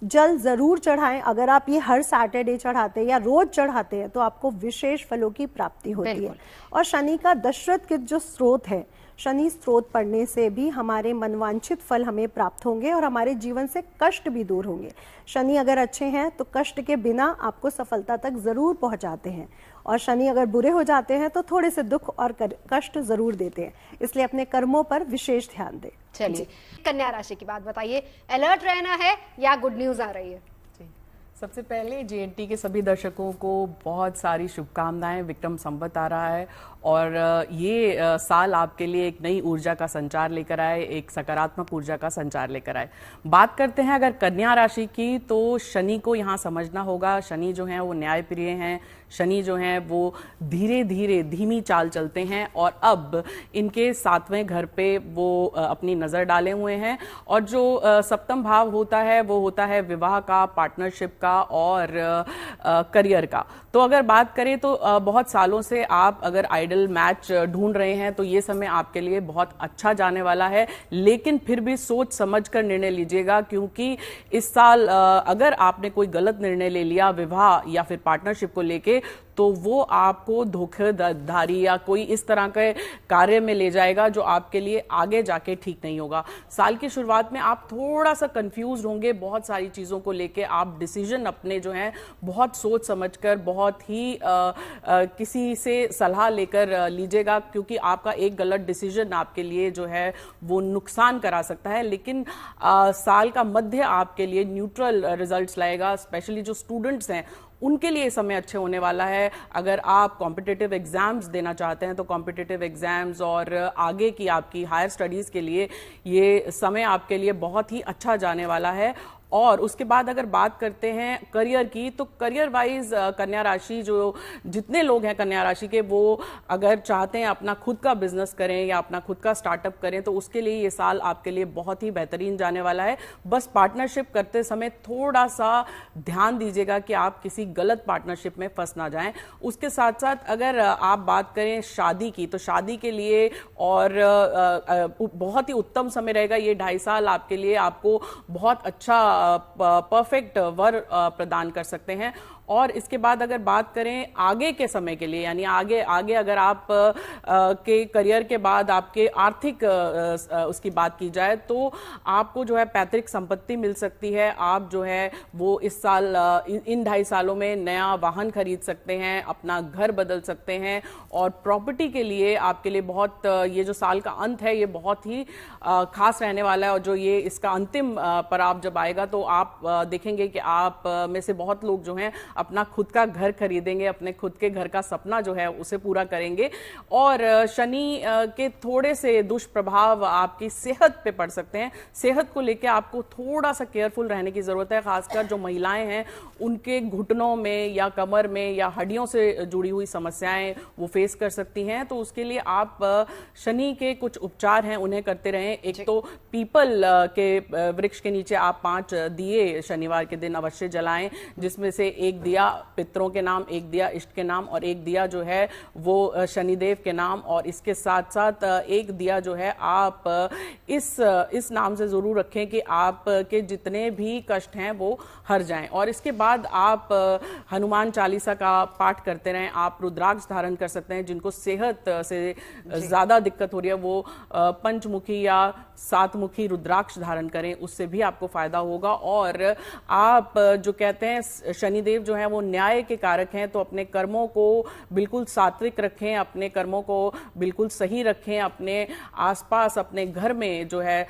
जल जरूर चढ़ाएं। अगर आप ये हर सैटरडे चढ़ाते हैं या रोज चढ़ाते हैं तो आपको विशेष फलों की प्राप्ति होती है। और शनि का दशरथ कृत जो स्रोत है, शनि स्रोत पढ़ने से भी हमारे मनवांछित फल हमें प्राप्त होंगे और हमारे जीवन से कष्ट भी दूर होंगे। शनि अगर अच्छे हैं तो कष्ट के बिना आपको सफलता तक जरूर पहुंचाते हैं, और शनि अगर बुरे हो जाते हैं तो थोड़े से दुख और कष्ट जरूर देते हैं। इसलिए अपने कर्मों पर विशेष ध्यान दें। चलिए, कन्या राशि की बात बताइए, अलर्ट रहना है या गुड न्यूज आ रही है? सबसे पहले जीएनटी के सभी दर्शकों को बहुत सारी शुभकामनाएं। विक्रम संवत आ रहा है और ये साल आपके लिए एक नई ऊर्जा का संचार लेकर आए, एक सकारात्मक ऊर्जा का संचार लेकर आए। बात करते हैं अगर कन्या राशि की, तो शनि को यहाँ समझना होगा। शनि जो है वो न्यायप्रिय हैं, शनि जो है वो धीरे धीरे धीमी चाल चलते हैं और अब इनके 7वें घर पे वो अपनी नज़र डाले हुए हैं। और जो सप्तम भाव होता है वो होता है विवाह का, पार्टनरशिप का और करियर का। तो अगर बात करें तो बहुत सालों से आप अगर आइडल मैच ढूंढ रहे हैं तो ये समय आपके लिए बहुत अच्छा जाने वाला है, लेकिन फिर भी सोच समझ कर निर्णय लीजिएगा, क्योंकि इस साल अगर आपने कोई गलत निर्णय ले लिया विवाह या फिर पार्टनरशिप को लेके, तो वो आपको धोखाधड़ी या कोई इस तरह के कार्य में ले जाएगा जो आपके लिए आगे जाके ठीक नहीं होगा। साल की शुरुआत में आप थोड़ा सा कंफ्यूज होंगे बहुत सारी चीजों को लेके। आप डिसीजन अपने जो है बहुत सोच समझकर, बहुत ही किसी से सलाह लेकर लीजिएगा, क्योंकि आपका एक गलत डिसीजन आपके लिए जो है वो नुकसान करा सकता है। लेकिन साल का मध्य आपके लिए न्यूट्रल रिजल्ट्स लाएगा। स्पेशली जो स्टूडेंट्स हैं उनके लिए समय अच्छे होने वाला है। अगर आप कॉम्पिटिटिव एग्जाम्स देना चाहते हैं तो कॉम्पिटिटिव एग्जाम्स और आगे की आपकी हायर स्टडीज के लिए ये समय आपके लिए बहुत ही अच्छा जाने वाला है। और उसके बाद अगर बात करते हैं करियर की, तो करियर वाइज कन्या राशि जो जितने लोग हैं कन्या राशि के, वो अगर चाहते हैं अपना खुद का बिजनेस करें या अपना खुद का स्टार्टअप करें तो उसके लिए ये साल आपके लिए बहुत ही बेहतरीन जाने वाला है। बस पार्टनरशिप करते समय थोड़ा सा ध्यान दीजिएगा कि आप किसी गलत पार्टनरशिप में फंस ना जाएं। उसके साथ साथ अगर आप बात करें शादी की, तो शादी के लिए और बहुत ही उत्तम समय रहेगा ये 2.5 साल आपके लिए। आपको बहुत अच्छा परफेक्ट वर प्रदान कर सकते हैं। और इसके बाद अगर बात करें आगे के समय के लिए, यानी आगे अगर आप के करियर के बाद आपके आर्थिक उसकी बात की जाए, तो आपको जो है पैतृक संपत्ति मिल सकती है। आप जो है वो इस साल इन 2.5 सालों में नया वाहन खरीद सकते हैं, अपना घर बदल सकते हैं। और प्रॉपर्टी के लिए आपके लिए बहुत ये जो साल का अंत है ये बहुत ही खास रहने वाला है। और जो ये इसका अंतिम पड़ाव जब आएगा तो आप देखेंगे कि आप में से बहुत लोग जो हैं अपना खुद का घर खरीदेंगे, अपने खुद के घर का सपना जो है उसे पूरा करेंगे। और शनि के थोड़े से दुष्प्रभाव आपकी सेहत पे पड़ सकते हैं। सेहत को लेकर आपको थोड़ा सा केयरफुल रहने की जरूरत है। खासकर जो महिलाएं हैं उनके घुटनों में या कमर में या हड्डियों से जुड़ी हुई समस्याएं वो फेस कर सकती हैं। तो उसके लिए आप शनि के कुछ उपचार हैं उन्हें करते रहें। एक तो पीपल के वृक्ष के नीचे आप 5 दिए शनिवार के दिन अवश्य जलाएं, जिसमें से एक दिया पितरों के नाम, एक दिया इष्ट के नाम और एक दिया जो है वो शनिदेव के नाम। और इसके साथ साथ एक दिया जो है आप इस नाम से जरूर रखें कि आपके जितने भी कष्ट हैं वो हर जाएं। और इसके बाद आप हनुमान चालीसा का पाठ करते रहें। आप रुद्राक्ष धारण कर सकते हैं। जिनको सेहत से ज्यादा दिक्कत हो रही है वो पंचमुखी या 7मुखी रुद्राक्ष धारण करें, उससे भी आपको फायदा होगा। और आप जो कहते हैं शनिदेव जो है वो न्याय के कारक हैं, तो अपने कर्मों को बिल्कुल सात्विक रखें, अपने कर्मों को बिल्कुल सही रखें। अपने आसपास अपने घर में जो है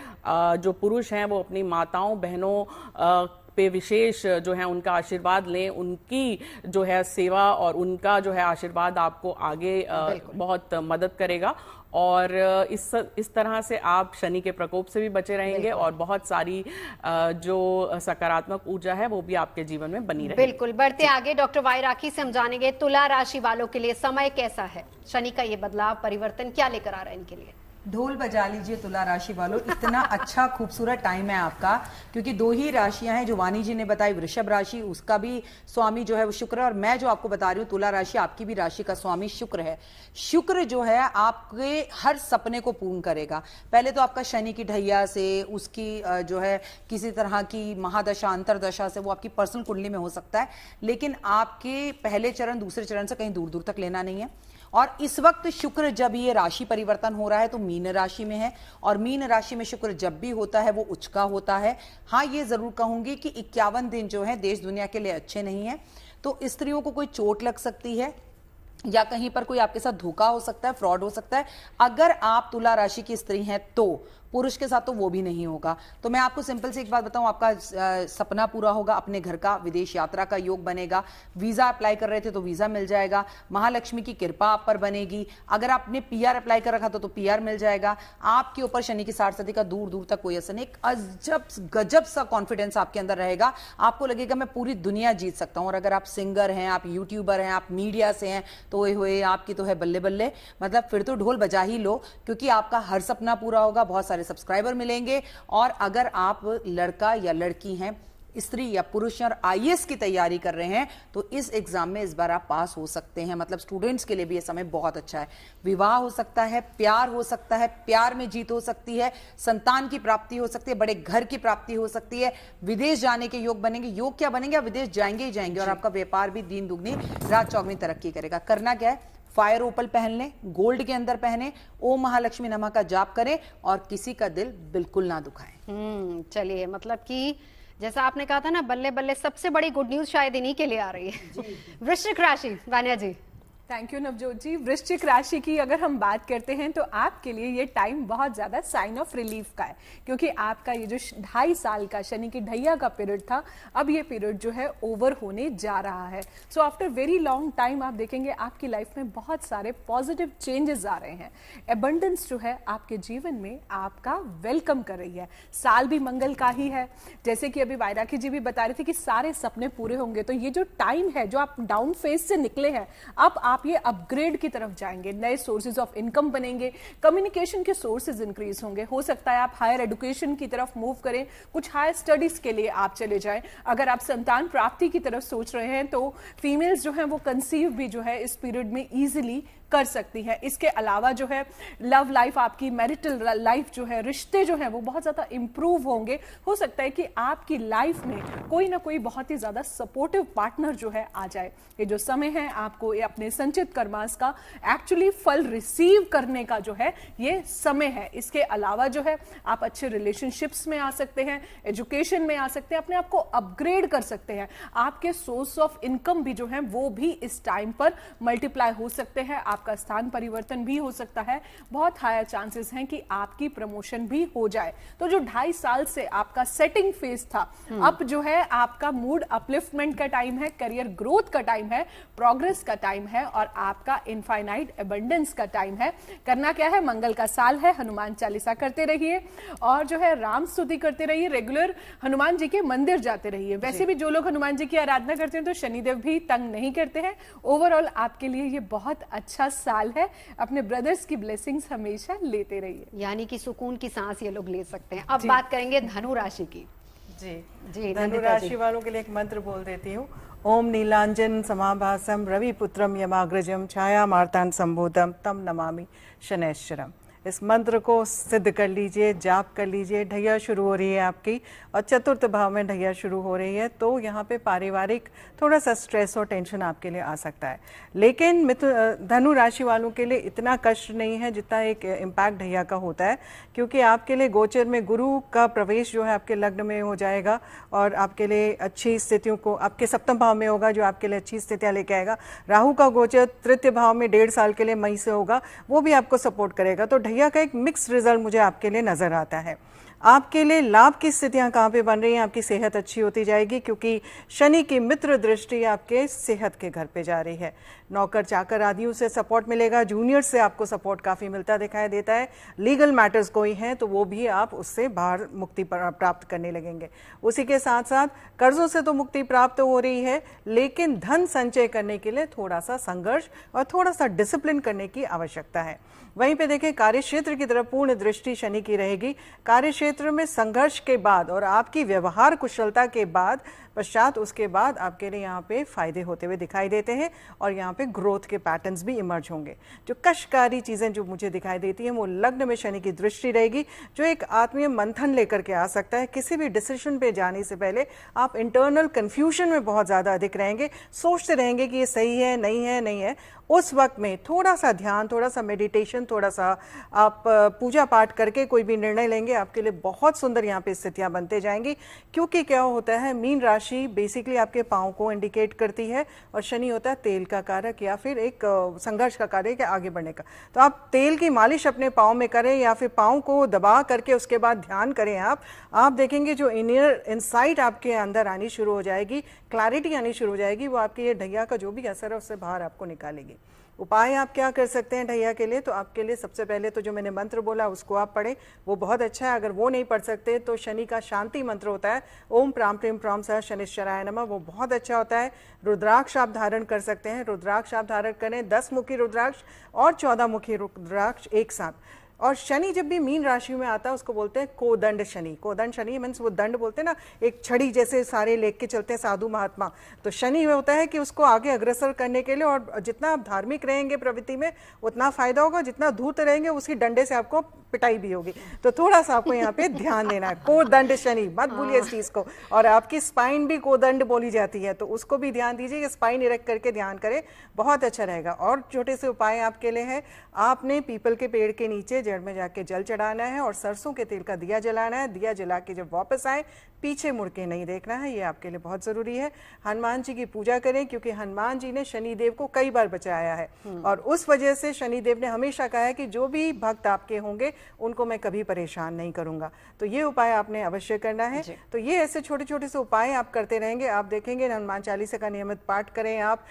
जो पुरुष हैं वो अपनी माताओं बहनों पे विशेष जो है उनका आशीर्वाद लें। उनकी जो है सेवा और उनका जो है आशीर्वाद आपको आगे बहुत मदद करेगा। और इस तरह से आप शनि के प्रकोप से भी बचे रहेंगे और बहुत सारी जो सकारात्मक ऊर्जा है वो भी आपके जीवन में बनी रहेगी। बिल्कुल। बढ़ते आगे डॉक्टर वाई राखी से हम जानेंगे तुला राशि वालों के लिए समय कैसा है, शनि का ये बदलाव परिवर्तन क्या लेकर आ रहा है इनके लिए? ढोल बजा लीजिए तुला राशि वालों, इतना अच्छा खूबसूरत टाइम है आपका, क्योंकि दो ही राशियां हैं जो वाणी जी ने बताई। वृषभ राशि, उसका भी स्वामी जो है वो शुक्र है, और मैं जो आपको बता रही हूँ तुला राशि, आपकी भी राशि का स्वामी शुक्र है। शुक्र जो है आपके हर सपने को पूर्ण करेगा। पहले तो आपका शनि की ढैया से, उसकी जो है किसी तरह की महादशा अंतरदशा से, वो आपकी पर्सनल कुंडली में हो सकता है, लेकिन आपके पहले चरण दूसरे चरण से कहीं दूर दूर तक लेना नहीं है। और इस वक्त शुक्र जब ये राशि परिवर्तन हो रहा है तो मीन राशि में है, और मीन राशि में शुक्र जब भी होता है वो उच्च का होता है। हाँ, ये जरूर कहूंगी कि 51 दिन जो है देश दुनिया के लिए अच्छे नहीं है, तो स्त्रियों को कोई चोट लग सकती है या कहीं पर कोई आपके साथ धोखा हो सकता है, फ्रॉड हो सकता है। अगर आप तुला राशि की स्त्री हैं तो पुरुष के साथ तो वो भी नहीं होगा। तो मैं आपको सिंपल से एक बात बताऊं, आपका सपना पूरा होगा अपने घर का, विदेश यात्रा का योग बनेगा। वीजा अप्लाई कर रहे थे तो वीजा मिल जाएगा, महालक्ष्मी की कृपा आप पर बनेगी। अगर आपने पीआर अप्लाई कर रखा था तो पीआर मिल जाएगा। आपके ऊपर शनि की 60 सदी का दूर दूर तक कोई असर नहीं। अजब गजब सा कॉन्फिडेंस आपके अंदर रहेगा, आपको लगेगा मैं पूरी दुनिया जीत सकता हूं। और अगर आप सिंगर हैं, आप यूट्यूबर हैं, आप मीडिया से हैं, तो हुए आपकी तो है बल्ले बल्ले, मतलब फिर तो ढोल बजा ही लो, क्योंकि आपका हर सपना पूरा होगा, बहुत सारे सब्सक्राइबर मिलेंगे। और अगर आप लड़का या लड़की हैं, स्त्री या पुरुष और आईएएस की तैयारी कर रहे हैं, तो इस एग्जाम में इस बार आप पास हो सकते हैं। मतलब स्टूडेंट्स के लिए भी ये समय बहुत अच्छा है। विवाह हो सकता है, प्यार हो सकता है, प्यार में जीत हो सकती है, संतान की प्राप्ति हो सकती है, बड़े घर की प्राप्ति हो सकती है, विदेश जाने के योग बनेंगे। योग क्या बनेंगे, आप विदेश जाएंगे ही जाएंगे, और आपका व्यापार भी दिन दुगनी रात चौगनी तरक्की करेगा। करना क्या है, फायर ओपल पहन लें, गोल्ड के अंदर पहने, ओम महालक्ष्मी नमः का जाप करें, और किसी का दिल बिल्कुल ना दुखाएं। चलिए, मतलब कि जैसा आपने कहा था ना, बल्ले बल्ले, सबसे बड़ी गुड न्यूज शायद इन्हीं के लिए आ रही है। वृश्चिक राशि, वान्या जी। थैंक यू नवजोत जी। वृश्चिक राशि की अगर हम बात करते हैं तो आपके लिए ये टाइम बहुत ज्यादा साइन ऑफ रिलीफ का है, क्योंकि आपका ये जो 2.5 साल का शनि की ढैया का पीरियड था, अब ये पीरियड जो है ओवर होने जा रहा है। So after very long time आप देखेंगे आपकी लाइफ में बहुत सारे पॉजिटिव चेंजेस आ रहे हैं। एबंडेंस जो है आपके जीवन में आपका वेलकम कर रही है। साल भी मंगल का ही है, जैसे कि अभी वायराकी जी भी बता रहे थे कि सारे सपने पूरे होंगे। तो ये जो टाइम है, जो आप डाउन फेज से निकले हैं, अब आप ये अपग्रेड की तरफ जाएंगे, नए सोर्सेज ऑफ इनकम बनेंगे, कम्युनिकेशन के सोर्सेज इंक्रीज होंगे। हो सकता है आप हायर एजुकेशन की तरफ मूव करें, कुछ हायर स्टडीज के लिए आप चले जाएं। अगर आप संतान प्राप्ति की तरफ सोच रहे हैं तो फीमेल्स जो हैं वो कंसीव भी जो है इस पीरियड में इजीली कर सकती हैं। इसके अलावा जो है लव लाइफ, आपकी मैरिटल लाइफ जो है, रिश्ते जो है वो बहुत ज्यादा इंप्रूव होंगे। हो सकता है कि आपकी लाइफ में कोई ना कोई बहुत ही ज्यादा सपोर्टिव पार्टनर जो है आ जाए। ये जो समय है आपको अपने संचित कर्मास का एक्चुअली फल रिसीव करने का जो है ये समय है। इसके अलावा जो है आप अच्छे रिलेशनशिप्स में आ सकते हैं, एजुकेशन में आ सकते हैं, अपने आप को अपग्रेड कर सकते हैं। आपके सोर्स ऑफ इनकम भी जो है वो भी इस टाइम पर मल्टीप्लाई हो सकते हैं। आपका स्थान परिवर्तन भी हो सकता है। बहुत हायर चांसेस हैं कि आपकी प्रमोशन भी हो जाए। तो जो 2.5 साल से आपका सेटिंग फेज था, अब जो है आपका मूड अपलिफ्टमेंट का टाइम है, करियर ग्रोथ का टाइम है, प्रोग्रेस का टाइम है, और आपका इनफाइनाइट एबंडेंस का टाइम है। करना क्या है, मंगल का साल है, हनुमान चालीसा करते रहिए और जो है राम स्तुति करते रहिए, रेगुलर हनुमान जी के मंदिर जाते रहिए। वैसे भी जो लोग हनुमान जी की आराधना करते हैं तो शनिदेव भी तंग नहीं करते हैं। ओवरऑल आपके लिए ये बहुत अच्छा साल है। अपने ब्रदर्स की ब्लेसिंग्स हमेशा लेते रहिए, यानी कि सुकून की सांस ये लोग ले सकते हैं। अब बात करेंगे धनु राशि की। जी, धनु राशि वालों के लिए एक मंत्र बोल देती हूँ। ओम नीलांजन समाभासम रविपुत्रम यमाग्रजम छाया मार्तान संबोधम तम नमामि शनैश्चरम। इस मंत्र को सिद्ध कर लीजिए, जाप कर लीजिए। ढैया शुरू हो रही है आपकी, और चतुर्थ भाव में ढैया शुरू हो रही है, तो यहाँ पे पारिवारिक थोड़ा सा स्ट्रेस और टेंशन आपके लिए आ सकता है। लेकिन धनु राशि वालों के लिए इतना कष्ट नहीं है जितना एक इम्पैक्ट ढैया का होता है, क्योंकि आपके लिए गोचर में गुरु का प्रवेश जो है आपके लग्न में हो जाएगा, और आपके लिए अच्छी स्थितियों को, आपके सप्तम भाव में होगा जो आपके लिए अच्छी स्थितियाँ लेके आएगा। राहु का गोचर तृतीय भाव में 1.5 साल के लिए मई से होगा, वो भी आपको सपोर्ट करेगा। तो ढैया का एक मिक्स रिजल्ट मुझे आपके लिए नजर आता है। आपके लिए लाभ की स्थितियां कहाँ पे बन रही हैं, आपकी सेहत अच्छी होती जाएगी क्योंकि शनि की मित्र दृष्टि आपके सेहत के घर पे जा रही है। नौकर चाकर आदियों से सपोर्ट मिलेगा, जूनियर से आपको सपोर्ट काफ़ी मिलता दिखाई देता है। लीगल मैटर्स कोई हैं तो वो भी आप उससे बाहर मुक्ति प्राप्त करने लगेंगे। उसी के साथ साथ कर्जों से तो मुक्ति प्राप्त हो रही है, लेकिन धन संचय करने के लिए थोड़ा सा संघर्ष और थोड़ा सा डिसिप्लिन करने की आवश्यकता है। वहीं पे देखें कार्य क्षेत्र की तरफ पूर्ण दृष्टि शनि की रहेगी। कार्य क्षेत्र में संघर्ष के बाद और आपकी व्यवहार कुशलता के बाद पश्चात उसके बाद आपके लिए यहाँ पे फायदे होते हुए दिखाई देते हैं और यहाँ पे ग्रोथ के पैटर्न्स भी इमर्ज होंगे। जो कष्टकारी चीज़ें जो मुझे दिखाई देती हैं वो लग्न में शनि की दृष्टि रहेगी, जो एक आत्मीय मंथन लेकर के आ सकता है। किसी भी डिसीजन पे जाने से पहले आप इंटरनल कन्फ्यूजन में बहुत ज़्यादा अधिक रहेंगे, सोचते रहेंगे कि ये सही है नहीं है नहीं है। उस वक्त में थोड़ा सा ध्यान, थोड़ा सा मेडिटेशन, थोड़ा सा आप पूजा पाठ करके कोई भी निर्णय लेंगे, आपके लिए बहुत सुंदर यहाँ पे स्थितियाँ बनते जाएंगी। क्योंकि क्या होता है, मीन राशि बेसिकली आपके पाँव को इंडिकेट करती है और शनि होता है तेल का कारक या फिर एक संघर्ष का कारक या आगे बढ़ने का। तो आप तेल की मालिश अपने पाँव में करें या फिर पाँव को दबा करके उसके बाद ध्यान करें। आप देखेंगे जो इनर इनसाइट आपके अंदर आनी शुरू हो जाएगी, क्लैरिटी आनी शुरू हो जाएगी, वो आपके ये ढैया का जो भी असर है उससे बाहर आपको निकालेगी। उपाय आप क्या कर सकते हैं ढैया के लिए? तो आपके लिए सबसे पहले तो जो मैंने मंत्र बोला उसको आप पढ़ें, वो बहुत अच्छा है। अगर वो नहीं पढ़ सकते तो शनि का शांति मंत्र होता है, ओम प्राम प्रेम प्राम सह शनिश्चराय नमः, वो बहुत अच्छा होता है। रुद्राक्ष आप धारण कर सकते हैं, रुद्राक्ष आप धारण करें, 10 मुखी रुद्राक्ष और 14 मुखी रुद्राक्ष एक साथ। और शनि जब भी मीन राशि में आता है उसको बोलते हैं कोदंड शनि। कोदंड शनि मीन्स वो दंड बोलते हैं ना, एक छड़ी जैसे सारे लेके चलते हैं साधु महात्मा। तो शनि में होता है कि उसको आगे अग्रसर करने के लिए, और जितना आप धार्मिक रहेंगे प्रवृत्ति में उतना फायदा होगा, जितना धूर्त रहेंगे उसी डंडे से आपको पिटाई भी होगी। तो थोड़ा सा आपको यहाँ पे ध्यान देना है, कोदंड शनि मत भूलिए इस चीज को। और आपकी स्पाइन भी कोदंड बोली जाती है, तो उसको भी ध्यान दीजिए, स्पाइन इरेक्ट करके ध्यान करें, बहुत अच्छा रहेगा। और छोटे से उपाय आपके लिए है, आपने पीपल के पेड़ के नीचे जड़ में जाके जल चढ़ाना है और सरसों के तेल का दिया जलाना है। दिया जला के जब वापस आए पीछे मुड़ के नहीं देखना है, ये आपके लिए बहुत जरूरी है। हनुमान जी की पूजा करें क्योंकि हनुमान जी ने शनिदेव को कई बार बचाया है और उस वजह से शनिदेव ने हमेशा कहा है कि जो भी भक्त आपके होंगे उनको मैं कभी परेशान नहीं करूंगा। तो ये उपाय आपने अवश्य करना है। तो ये ऐसे छोटे छोटे से उपाय आप करते रहेंगे, आप देखेंगे हनुमान चालीसा का नियमित पाठ करें, आप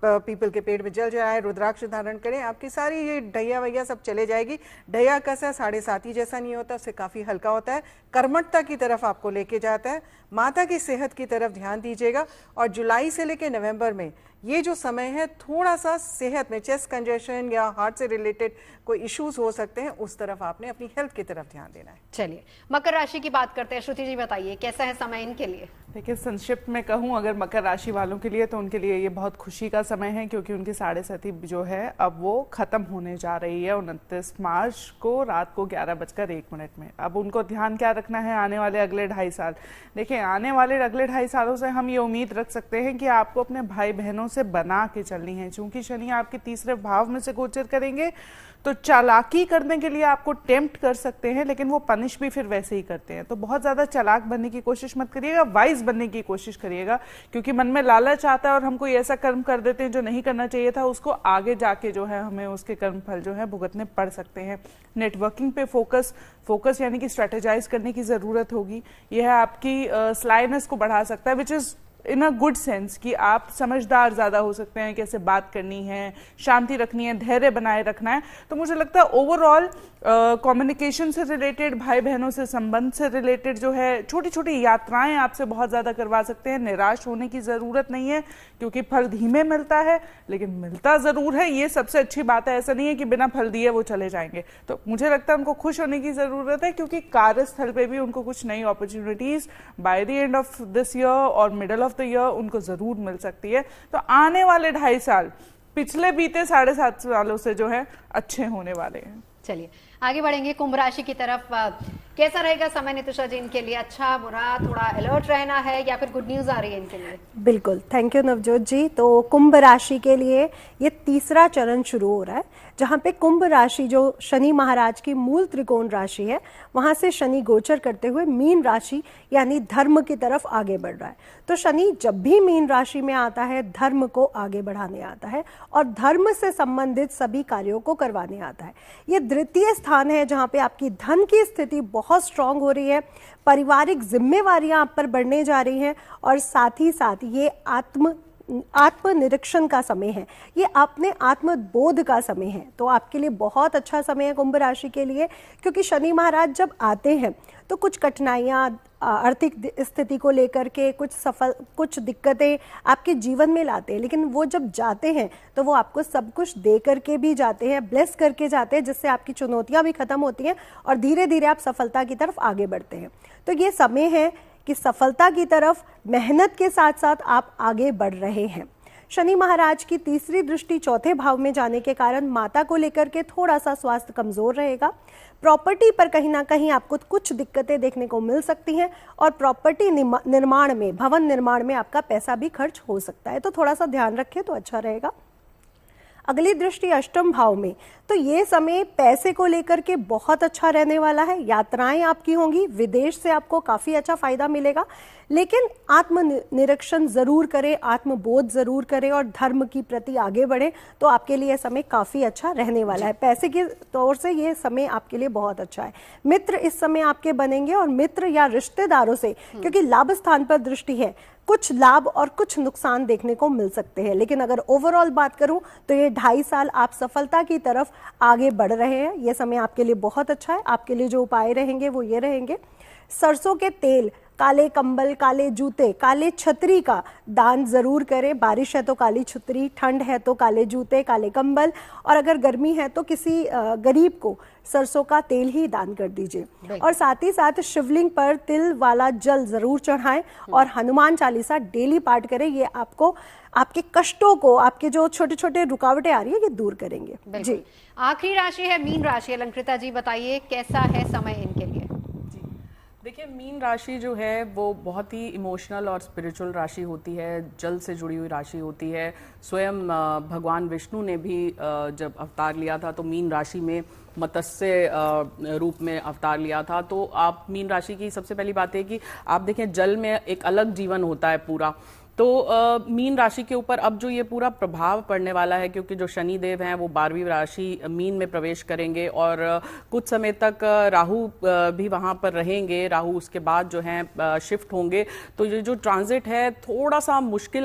पीपल के पेड़ में जल जलाएं, रुद्राक्ष धारण करें, आपकी सारी ये ढैया वैया सब चले जाएगी। ढैया कैसा 7.5 जैसा नहीं होता, उससे काफी हल्का होता है, कर्मठता की तरफ आपको लेके जाता है। माता की सेहत की तरफ ध्यान दीजिएगा। और जुलाई से लेकर नवंबर में ये जो समय है, थोड़ा सा सेहत में चेस्ट कंजेशन या हार्ट से रिलेटेड कोई इश्यूज हो सकते हैं, उस तरफ आपने अपनी हेल्थ की तरफ ध्यान देना है। चलिए मकर राशि की बात करते हैं। श्रुति जी बताइए कैसा है समय इनके लिए? देखिए, संक्षिप्त में कहूँ अगर मकर राशि वालों के लिए, तो उनके लिए ये बहुत खुशी का समय है क्योंकि उनकी 7.5 जो है अब वो खत्म होने जा रही है 29 मार्च को रात को 11:01 में। अब उनको ध्यान क्या रखना है आने वाले अगले 2.5 साल। देखिए, आने वाले अगले 2.5 सालों से हम ये उम्मीद रख सकते हैं कि आपको अपने भाई बहनों से बना के चलनी है। चूंकि शनि आपके तीसरे भाव में से गोचर करेंगे तो चालाकी करने के लिए आपको टेम्प्ट कर सकते हैं, लेकिन वो पनिश भी फिर वैसे ही करते हैं। तो बहुत ज्यादा चालाक बनने की कोशिश मत करिएगा, वाइज बनने की कोशिश करिएगा, क्योंकि मन में लालच आता है और हम कोई ऐसा कर्म कर देते हैं जो नहीं करना चाहिए था, उसको आगे जाके जो है हमें उसके कर्म फल जो है भुगतने पड़ सकते हैं। नेटवर्किंग पे फोकस यानी कि स्ट्रेटेजाइज करने की जरूरत होगी। यह आपकी स्लाइनेस को बढ़ा सकता है, which is in a good sense कि आप समझदार ज्यादा हो सकते हैं, कैसे बात करनी है, शांति रखनी है, धैर्य बनाए रखना है। तो मुझे लगता है ओवरऑल कम्युनिकेशन से रिलेटेड, भाई बहनों से संबंध से रिलेटेड जो है छोटी छोटी यात्राएं आपसे बहुत ज्यादा करवा सकते हैं। निराश होने की जरूरत नहीं है क्योंकि फल धीमे मिलता है लेकिन मिलता जरूर है, ये सबसे अच्छी बात है। ऐसा नहीं है कि बिना फल दिए वो चले जाएंगे। तो मुझे लगता है उनको खुश होने की जरूरत है क्योंकि कार्यस्थल पे भी उनको कुछ नई opportunities by the end of this year और मिडल ऑफ द ईयर उनको जरूर मिल सकती है। तो आने वाले 2.5 साल पिछले बीते 7.5 सालों से जो है अच्छे होने वाले हैं। चलिए आगे बढ़ेंगे कुंभ राशि की तरफ। कैसा रहेगा समय नितुषा जी इनके लिए? अच्छा बुरा, थोड़ा अलर्ट रहना है या फिर गुड न्यूज आ रही है इनके लिए? बिल्कुल, थैंक यू नवजोत जी। तो कुंभ राशि के लिए ये तीसरा चरण शुरू हो रहा है, जहां पे कुंभ राशि जो शनि महाराज की मूल त्रिकोण राशि है, वहां से शनि गोचर करते हुए मीन राशि यानी धर्म की तरफ आगे बढ़ रहा है। तो शनि जब भी मीन राशि में आता है धर्म को आगे बढ़ाने आता है और धर्म से संबंधित सभी कार्यों को करवाने आता है। ये द्वितीय स्थान है जहां पे आपकी धन की स्थिति बहुत स्ट्रांग हो रही है, पारिवारिक जिम्मेवारियां आप पर बढ़ने जा रही हैं और साथ ही साथ ये आत्मनिरीक्षण का समय है, ये अपने आत्मबोध का समय है। तो आपके लिए बहुत अच्छा समय है कुंभ राशि के लिए, क्योंकि शनि महाराज जब आते हैं तो कुछ कठिनाइयां आर्थिक स्थिति को लेकर के कुछ दिक्कतें आपके जीवन में लाते हैं, लेकिन वो जब जाते हैं तो वो आपको सब कुछ दे करके भी जाते हैं, ब्लेस करके जाते हैं, जिससे आपकी चुनौतियां भी खत्म होती हैं और धीरे धीरे आप सफलता की तरफ आगे बढ़ते हैं। तो ये समय है कि सफलता की तरफ मेहनत के साथ साथ आप आगे बढ़ रहे हैं। शनि महाराज की तीसरी दृष्टि चौथे भाव में जाने के कारण माता को लेकर के थोड़ा सा स्वास्थ्य कमजोर रहेगा। प्रॉपर्टी पर कहीं ना कहीं आपको कुछ दिक्कतें देखने को मिल सकती हैं और प्रॉपर्टी निर्माण में, भवन निर्माण में आपका पैसा भी खर्च हो सकता है, तो थोड़ा सा ध्यान रखें तो अच्छा रहेगा। अगली दृष्टि अष्टम भाव में, तो ये समय पैसे को लेकर के बहुत अच्छा रहने वाला है। यात्राएं आपकी होंगी, विदेश से आपको काफी अच्छा फायदा मिलेगा, लेकिन आत्मनिरीक्षण जरूर करें, आत्मबोध जरूर करें और धर्म की प्रति आगे बढ़ें, तो आपके लिए समय काफी अच्छा रहने वाला है। पैसे के तौर से ये समय आपके लिए बहुत अच्छा है। मित्र इस समय आपके बनेंगे और मित्र या रिश्तेदारों से, क्योंकि लाभ स्थान पर दृष्टि है, कुछ लाभ और कुछ नुकसान देखने को मिल सकते हैं। लेकिन अगर ओवरऑल बात करूं तो ये 2.5 साल आप सफलता की तरफ आगे बढ़ रहे हैं। ये समय आपके लिए बहुत अच्छा है। आपके लिए जो उपाय रहेंगे वो ये रहेंगे, सरसों के तेल, काले कंबल, काले जूते, काले छतरी का दान जरूर करें। बारिश है तो काली छतरी, ठंड है तो काले जूते, काले कंबल, और अगर गर्मी है तो किसी गरीब को सरसों का तेल ही दान कर दीजिए। और साथ ही साथ शिवलिंग पर तिल वाला जल जरूर चढ़ाएं और हनुमान चालीसा डेली पाठ करें। ये आपको आपके कष्टों को, आपके जो छोटे छोटे रुकावटें आ रही है, ये दूर करेंगे। जी, आखिरी राशि है मीन राशि। अलंकृता जी बताइए कैसा है समय इनके लिए? देखिए, मीन राशि जो है वो बहुत ही इमोशनल और स्पिरिचुअल राशि होती है, जल से जुड़ी हुई राशि होती है। स्वयं भगवान विष्णु ने भी जब अवतार लिया था तो मीन राशि में मत्स्य रूप में अवतार लिया था। तो आप मीन राशि की सबसे पहली बात है कि आप देखें, जल में एक अलग जीवन होता है पूरा। तो मीन राशि के ऊपर अब जो ये पूरा प्रभाव पड़ने वाला है, क्योंकि जो शनि देव हैं वो 12वीं राशि मीन में प्रवेश करेंगे और कुछ समय तक राहु भी वहाँ पर रहेंगे। राहु उसके बाद जो है शिफ्ट होंगे। तो ये जो ट्रांजिट है थोड़ा सा मुश्किल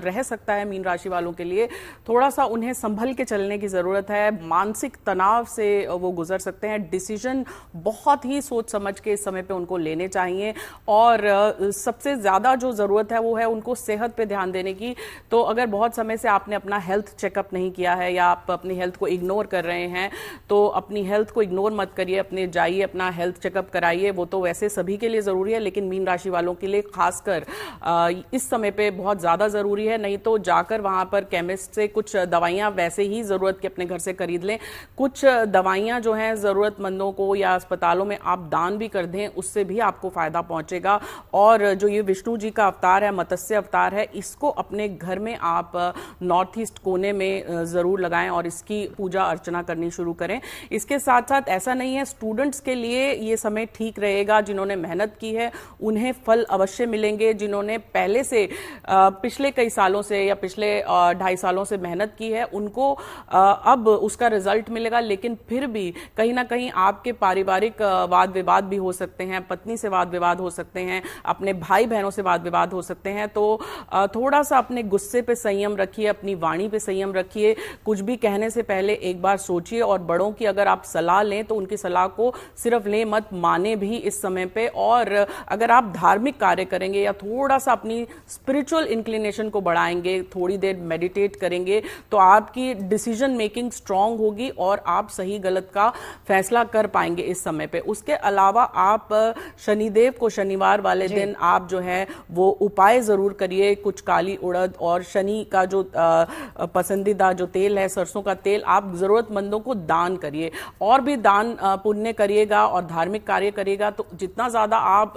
रह सकता है मीन राशि वालों के लिए। थोड़ा सा उन्हें संभल के चलने की ज़रूरत है। मानसिक तनाव से वो गुजर सकते हैं। डिसीजन बहुत ही सोच समझ के इस समय पे उनको लेने चाहिए। और सबसे ज़्यादा जो ज़रूरत है वो है उनको सेहत पे ध्यान देने की। तो अगर बहुत समय से आपने अपना हेल्थ चेकअप नहीं किया है या आप अपनी हेल्थ को इग्नोर कर रहे हैं, तो अपनी हेल्थ को इग्नोर मत करिए, अपने जाइए अपना हेल्थ चेकअप कराइए। वो तो वैसे सभी के लिए ज़रूरी है, लेकिन मीन राशि वालों के लिए खासकर इस समय पे बहुत ज़्यादा ज़रूरी है। नहीं तो जाकर वहाँ पर केमिस्ट से कुछ दवाइयाँ वैसे ही ज़रूरत के अपने घर से खरीद लें। कुछ दवाइयाँ जो हैं ज़रूरतमंदों को या अस्पतालों में आप दान भी कर दें, उससे भी आपको फ़ायदा पहुँचेगा। और जो ये विष्णु जी का अवतार है, मत्स्य अवतार है, इसको अपने घर में आप नॉर्थ ईस्ट कोने में जरूर लगाएं और इसकी पूजा अर्चना करनी शुरू करें। इसके साथ साथ ऐसा नहीं है, स्टूडेंट्स के लिए ये समय ठीक रहेगा। जिन्होंने मेहनत की है उन्हें फल अवश्य मिलेंगे। जिन्होंने पहले से पिछले कई सालों से या पिछले 2.5 सालों से मेहनत की है उनको अब उसका रिजल्ट मिलेगा। लेकिन फिर भी कहीं ना कहीं आपके पारिवारिक वाद विवाद भी हो सकते हैं, पत्नी से वाद विवाद हो सकते हैं, अपने भाई बहनों से वाद विवाद हो सकते हैं। तो थोड़ा सा अपने गुस्से पे संयम रखिए, अपनी वाणी पे संयम रखिए। कुछ भी कहने से पहले एक बार सोचिए और बड़ों की अगर आप सलाह लें तो उनकी सलाह को सिर्फ लें मत, माने भी इस समय पे। और अगर आप धार्मिक कार्य करेंगे या थोड़ा सा अपनी स्पिरिचुअल इंक्लिनेशन को बढ़ाएंगे, थोड़ी देर मेडिटेट करेंगे, तो आपकी डिसीजन मेकिंग स्ट्रांग होगी और आप सही गलत का फैसला कर पाएंगे इस समय पे। उसके अलावा आप शनिदेव को शनिवार वाले दिन आप जो है वो उपाय जरूर करिए। कुछ काली उड़द और शनि का जो पसंदीदा जो तेल है, सरसों का तेल, आप जरूरतमंदों को दान करिए। और भी दान पुण्य करिएगा और धार्मिक कार्य करिएगा तो जितना ज्यादा आप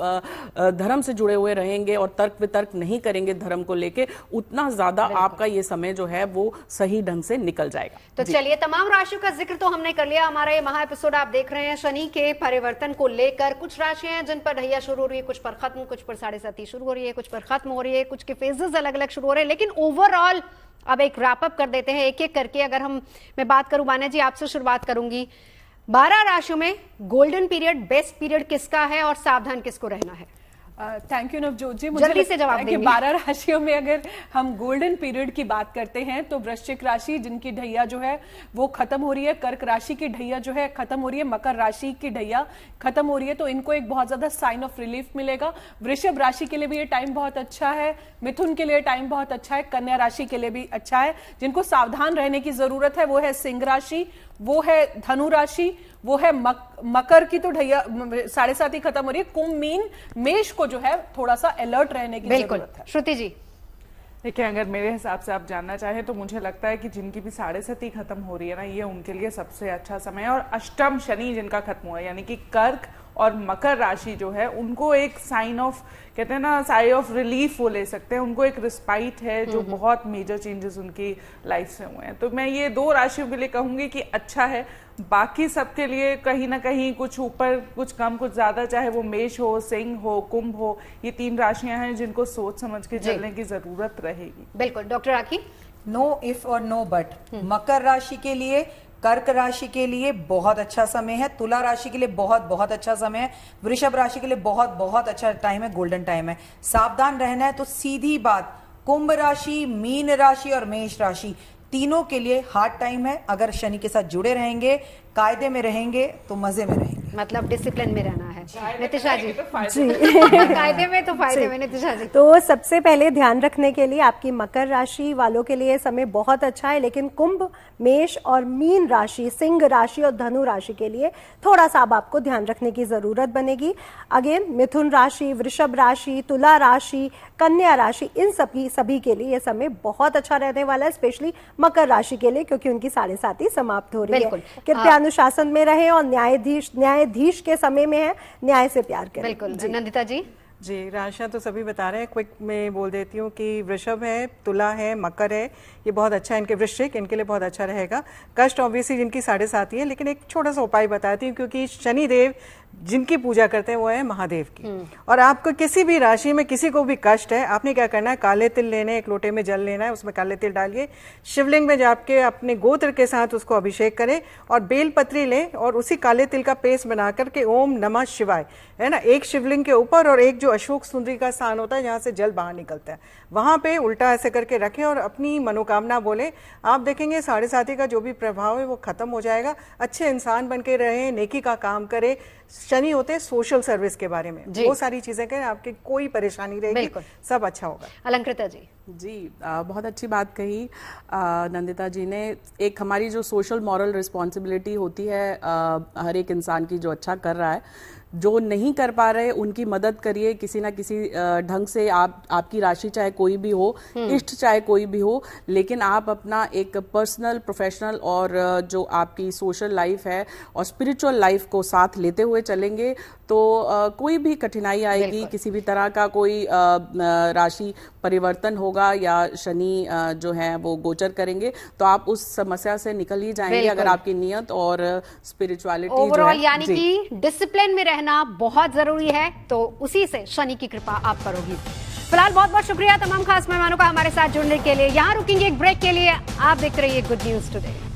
धर्म से जुड़े हुए रहेंगे और तर्क वितर्क नहीं करेंगे धर्म को लेके, उतना ज्यादा आपका ये समय जो है वो सही ढंग से निकल जाएगा। तो चलिए, तमाम राशियों का जिक्र तो हमने कर लिया। हमारा ये महा एपिसोड आप देख रहे हैं शनि के परिवर्तन को लेकर। कुछ राशियां हैं जिन पर ढैया शुरू हो रही है, कुछ पर खत्म, कुछ पर 7.5 शुरू हो रही है, कुछ पर खत्म हो रही है, कुछ के फेजेस अलग अलग शुरू हो रहे हैं। लेकिन ओवरऑल अब एक रैप अप कर देते हैं एक एक करके। अगर मैं बात करूं, बाना जी आपसे शुरुआत करूंगी। 12 राशियों में गोल्डन पीरियड, बेस्ट पीरियड किसका है और सावधान किसको रहना है? थैंक यू नवजोत जी। मुझे जल्दी से जवाब कि देंगे। 12 राशियों में अगर हम गोल्डन पीरियड की बात करते हैं तो वृश्चिक राशि जिनकी ढैया जो है वो खत्म हो रही है, कर्क राशि की ढैया जो है खत्म हो रही है, मकर राशि की ढैया खत्म हो रही है, तो इनको एक बहुत ज्यादा साइन ऑफ रिलीफ मिलेगा। वृषभ राशि के लिए भी ये टाइम बहुत अच्छा है, मिथुन के लिए टाइम बहुत अच्छा है, कन्या राशि के लिए भी अच्छा है। जिनको सावधान रहने की जरूरत है वो है सिंह राशि, वो है धनु राशि, वो है मकर की तो ढैया 7.5 ही खत्म हो रही है। कुंभ, मीन, मेष को जो है थोड़ा सा अलर्ट रहने की जरूरत है। श्रुति जी, देखिए, अगर मेरे हिसाब से आप जानना चाहें तो मुझे लगता है कि जिनकी भी 7.5 खत्म हो रही है ना, ये उनके लिए सबसे अच्छा समय है। और अष्टम शनि जिनका खत्म हुआ है, यानी कि कर्क और मकर राशि जो है, उनको एक साइन ऑफ, कहते हैं ना, साइन ऑफ रिलीफ वो ले सकते हैं। उनको एक रिस्पाइट है जो बहुत मेजर चेंजेस उनकी लाइफ से हुए हैं। तो मैं ये 2 राशियों के लिए कहूंगी कि अच्छा है। बाकी सबके लिए कहीं ना कहीं कुछ ऊपर कुछ कम कुछ ज्यादा, चाहे वो मेष हो, सिंह हो, कुंभ हो, ये 3 राशियां हैं जिनको सोच समझ के चलने की जरूरत रहेगी। बिल्कुल। Doctor rakhi? नो इफ और नो बट। मकर राशि के लिए, कर्क राशि के लिए बहुत अच्छा समय है, तुला राशि के लिए बहुत बहुत अच्छा समय है, वृषभ राशि के लिए बहुत बहुत अच्छा टाइम है, गोल्डन टाइम है। सावधान रहना है तो सीधी बात, कुंभ राशि, मीन राशि और मेष राशि तीनों के लिए हार्ड टाइम है। अगर शनि के साथ जुड़े रहेंगे, कायदे में रहेंगे तो मजे में रहेंगे। मतलब डिसिप्लिन में रहना है। नितिशा जी? जी कायदे में तो फायदे में। नितिशा जी? तो सबसे पहले ध्यान रखने के लिए आपकी मकर राशि वालों के लिए समय बहुत अच्छा है, लेकिन कुंभ, मेष और मीन राशि, सिंह राशि और धनु राशि के लिए थोड़ा सा अब आपको ध्यान रखने की जरूरत बनेगी। अगेन मिथुन राशि, वृषभ राशि, तुला राशि, कन्या राशि, इन सभी के लिए ये समय बहुत अच्छा रहने वाला है, स्पेशली मकर राशि के लिए, क्योंकि उनकी 7.5 समाप्त हो रही है। कृपया अनुशासन में रहे और न्यायाधीश के समय में है, न्याय से प्यार करें। बिल्कुल। नंदिता जी? जी, राशियां तो सभी बता रहे हैं। क्विक में बोल देती हूँ कि वृषभ है, तुला है, मकर है, ये बहुत अच्छा है। इनके वृश्चिक, इनके लिए बहुत अच्छा रहेगा। कष्ट ऑब्वियसली जिनकी 7.5 है, लेकिन एक छोटा सा उपाय बताती हूँ, क्योंकि शनिदेव जिनकी पूजा करते हैं वो है महादेव की। और आपको किसी भी राशि में किसी को भी कष्ट है, आपने क्या करना है, काले तिल लेने, एक लोटे में जल लेना है, उसमें काले तिल डालिए, शिवलिंग में जाके अपने गोत्र के साथ उसको अभिषेक करें और बेलपत्री लें और उसी काले तिल का पेस्ट बना करके ओम नमः शिवाय, है ना, एक शिवलिंग के ऊपर और एक जो अशोक सुंदरी का स्थान होता है जहाँ से जल बाहर निकलता है, वहां पे उल्टा ऐसे करके रखें और अपनी मनोकामना बोले। आप देखेंगे 7.5 का जो भी प्रभाव है वो खत्म हो जाएगा। अच्छे इंसान बन के रहे, नेकी का काम करे। शनि होते हैं सोशल सर्विस के बारे में, वो सारी चीजें करें, आपकी कोई परेशानी रहेगी, सब अच्छा होगा। अलंकृता जी? जी, बहुत अच्छी बात कही नंदिता जी ने। एक हमारी जो सोशल मॉरल रिस्पॉन्सिबिलिटी होती है हर एक इंसान की, जो अच्छा कर रहा है, जो नहीं कर पा रहे उनकी मदद करिए किसी ना किसी ढंग से। आपकी राशि चाहे कोई भी हो, इष्ट चाहे कोई भी हो, लेकिन आप अपना एक पर्सनल, प्रोफेशनल और जो आपकी सोशल लाइफ है और स्पिरिचुअल लाइफ को साथ लेते हुए चलेंगे तो कोई भी कठिनाई आएगी, किसी भी तरह का कोई राशि परिवर्तन होगा या शनि जो है वो गोचर करेंगे तो आप उस समस्या से निकल ही जाएंगे, अगर आपकी नियत और स्पिरिचुअलिटी ओवरऑल, यानी कि डिसिप्लिन में रहना बहुत जरूरी है, तो उसी से शनि की कृपा आप करोगी। फिलहाल बहुत बहुत शुक्रिया तमाम खास मेहमानों का हमारे साथ जुड़ने के लिए। यहाँ रुकेंगे एक ब्रेक के लिए। आप देखते रहिए गुड न्यूज टुडे।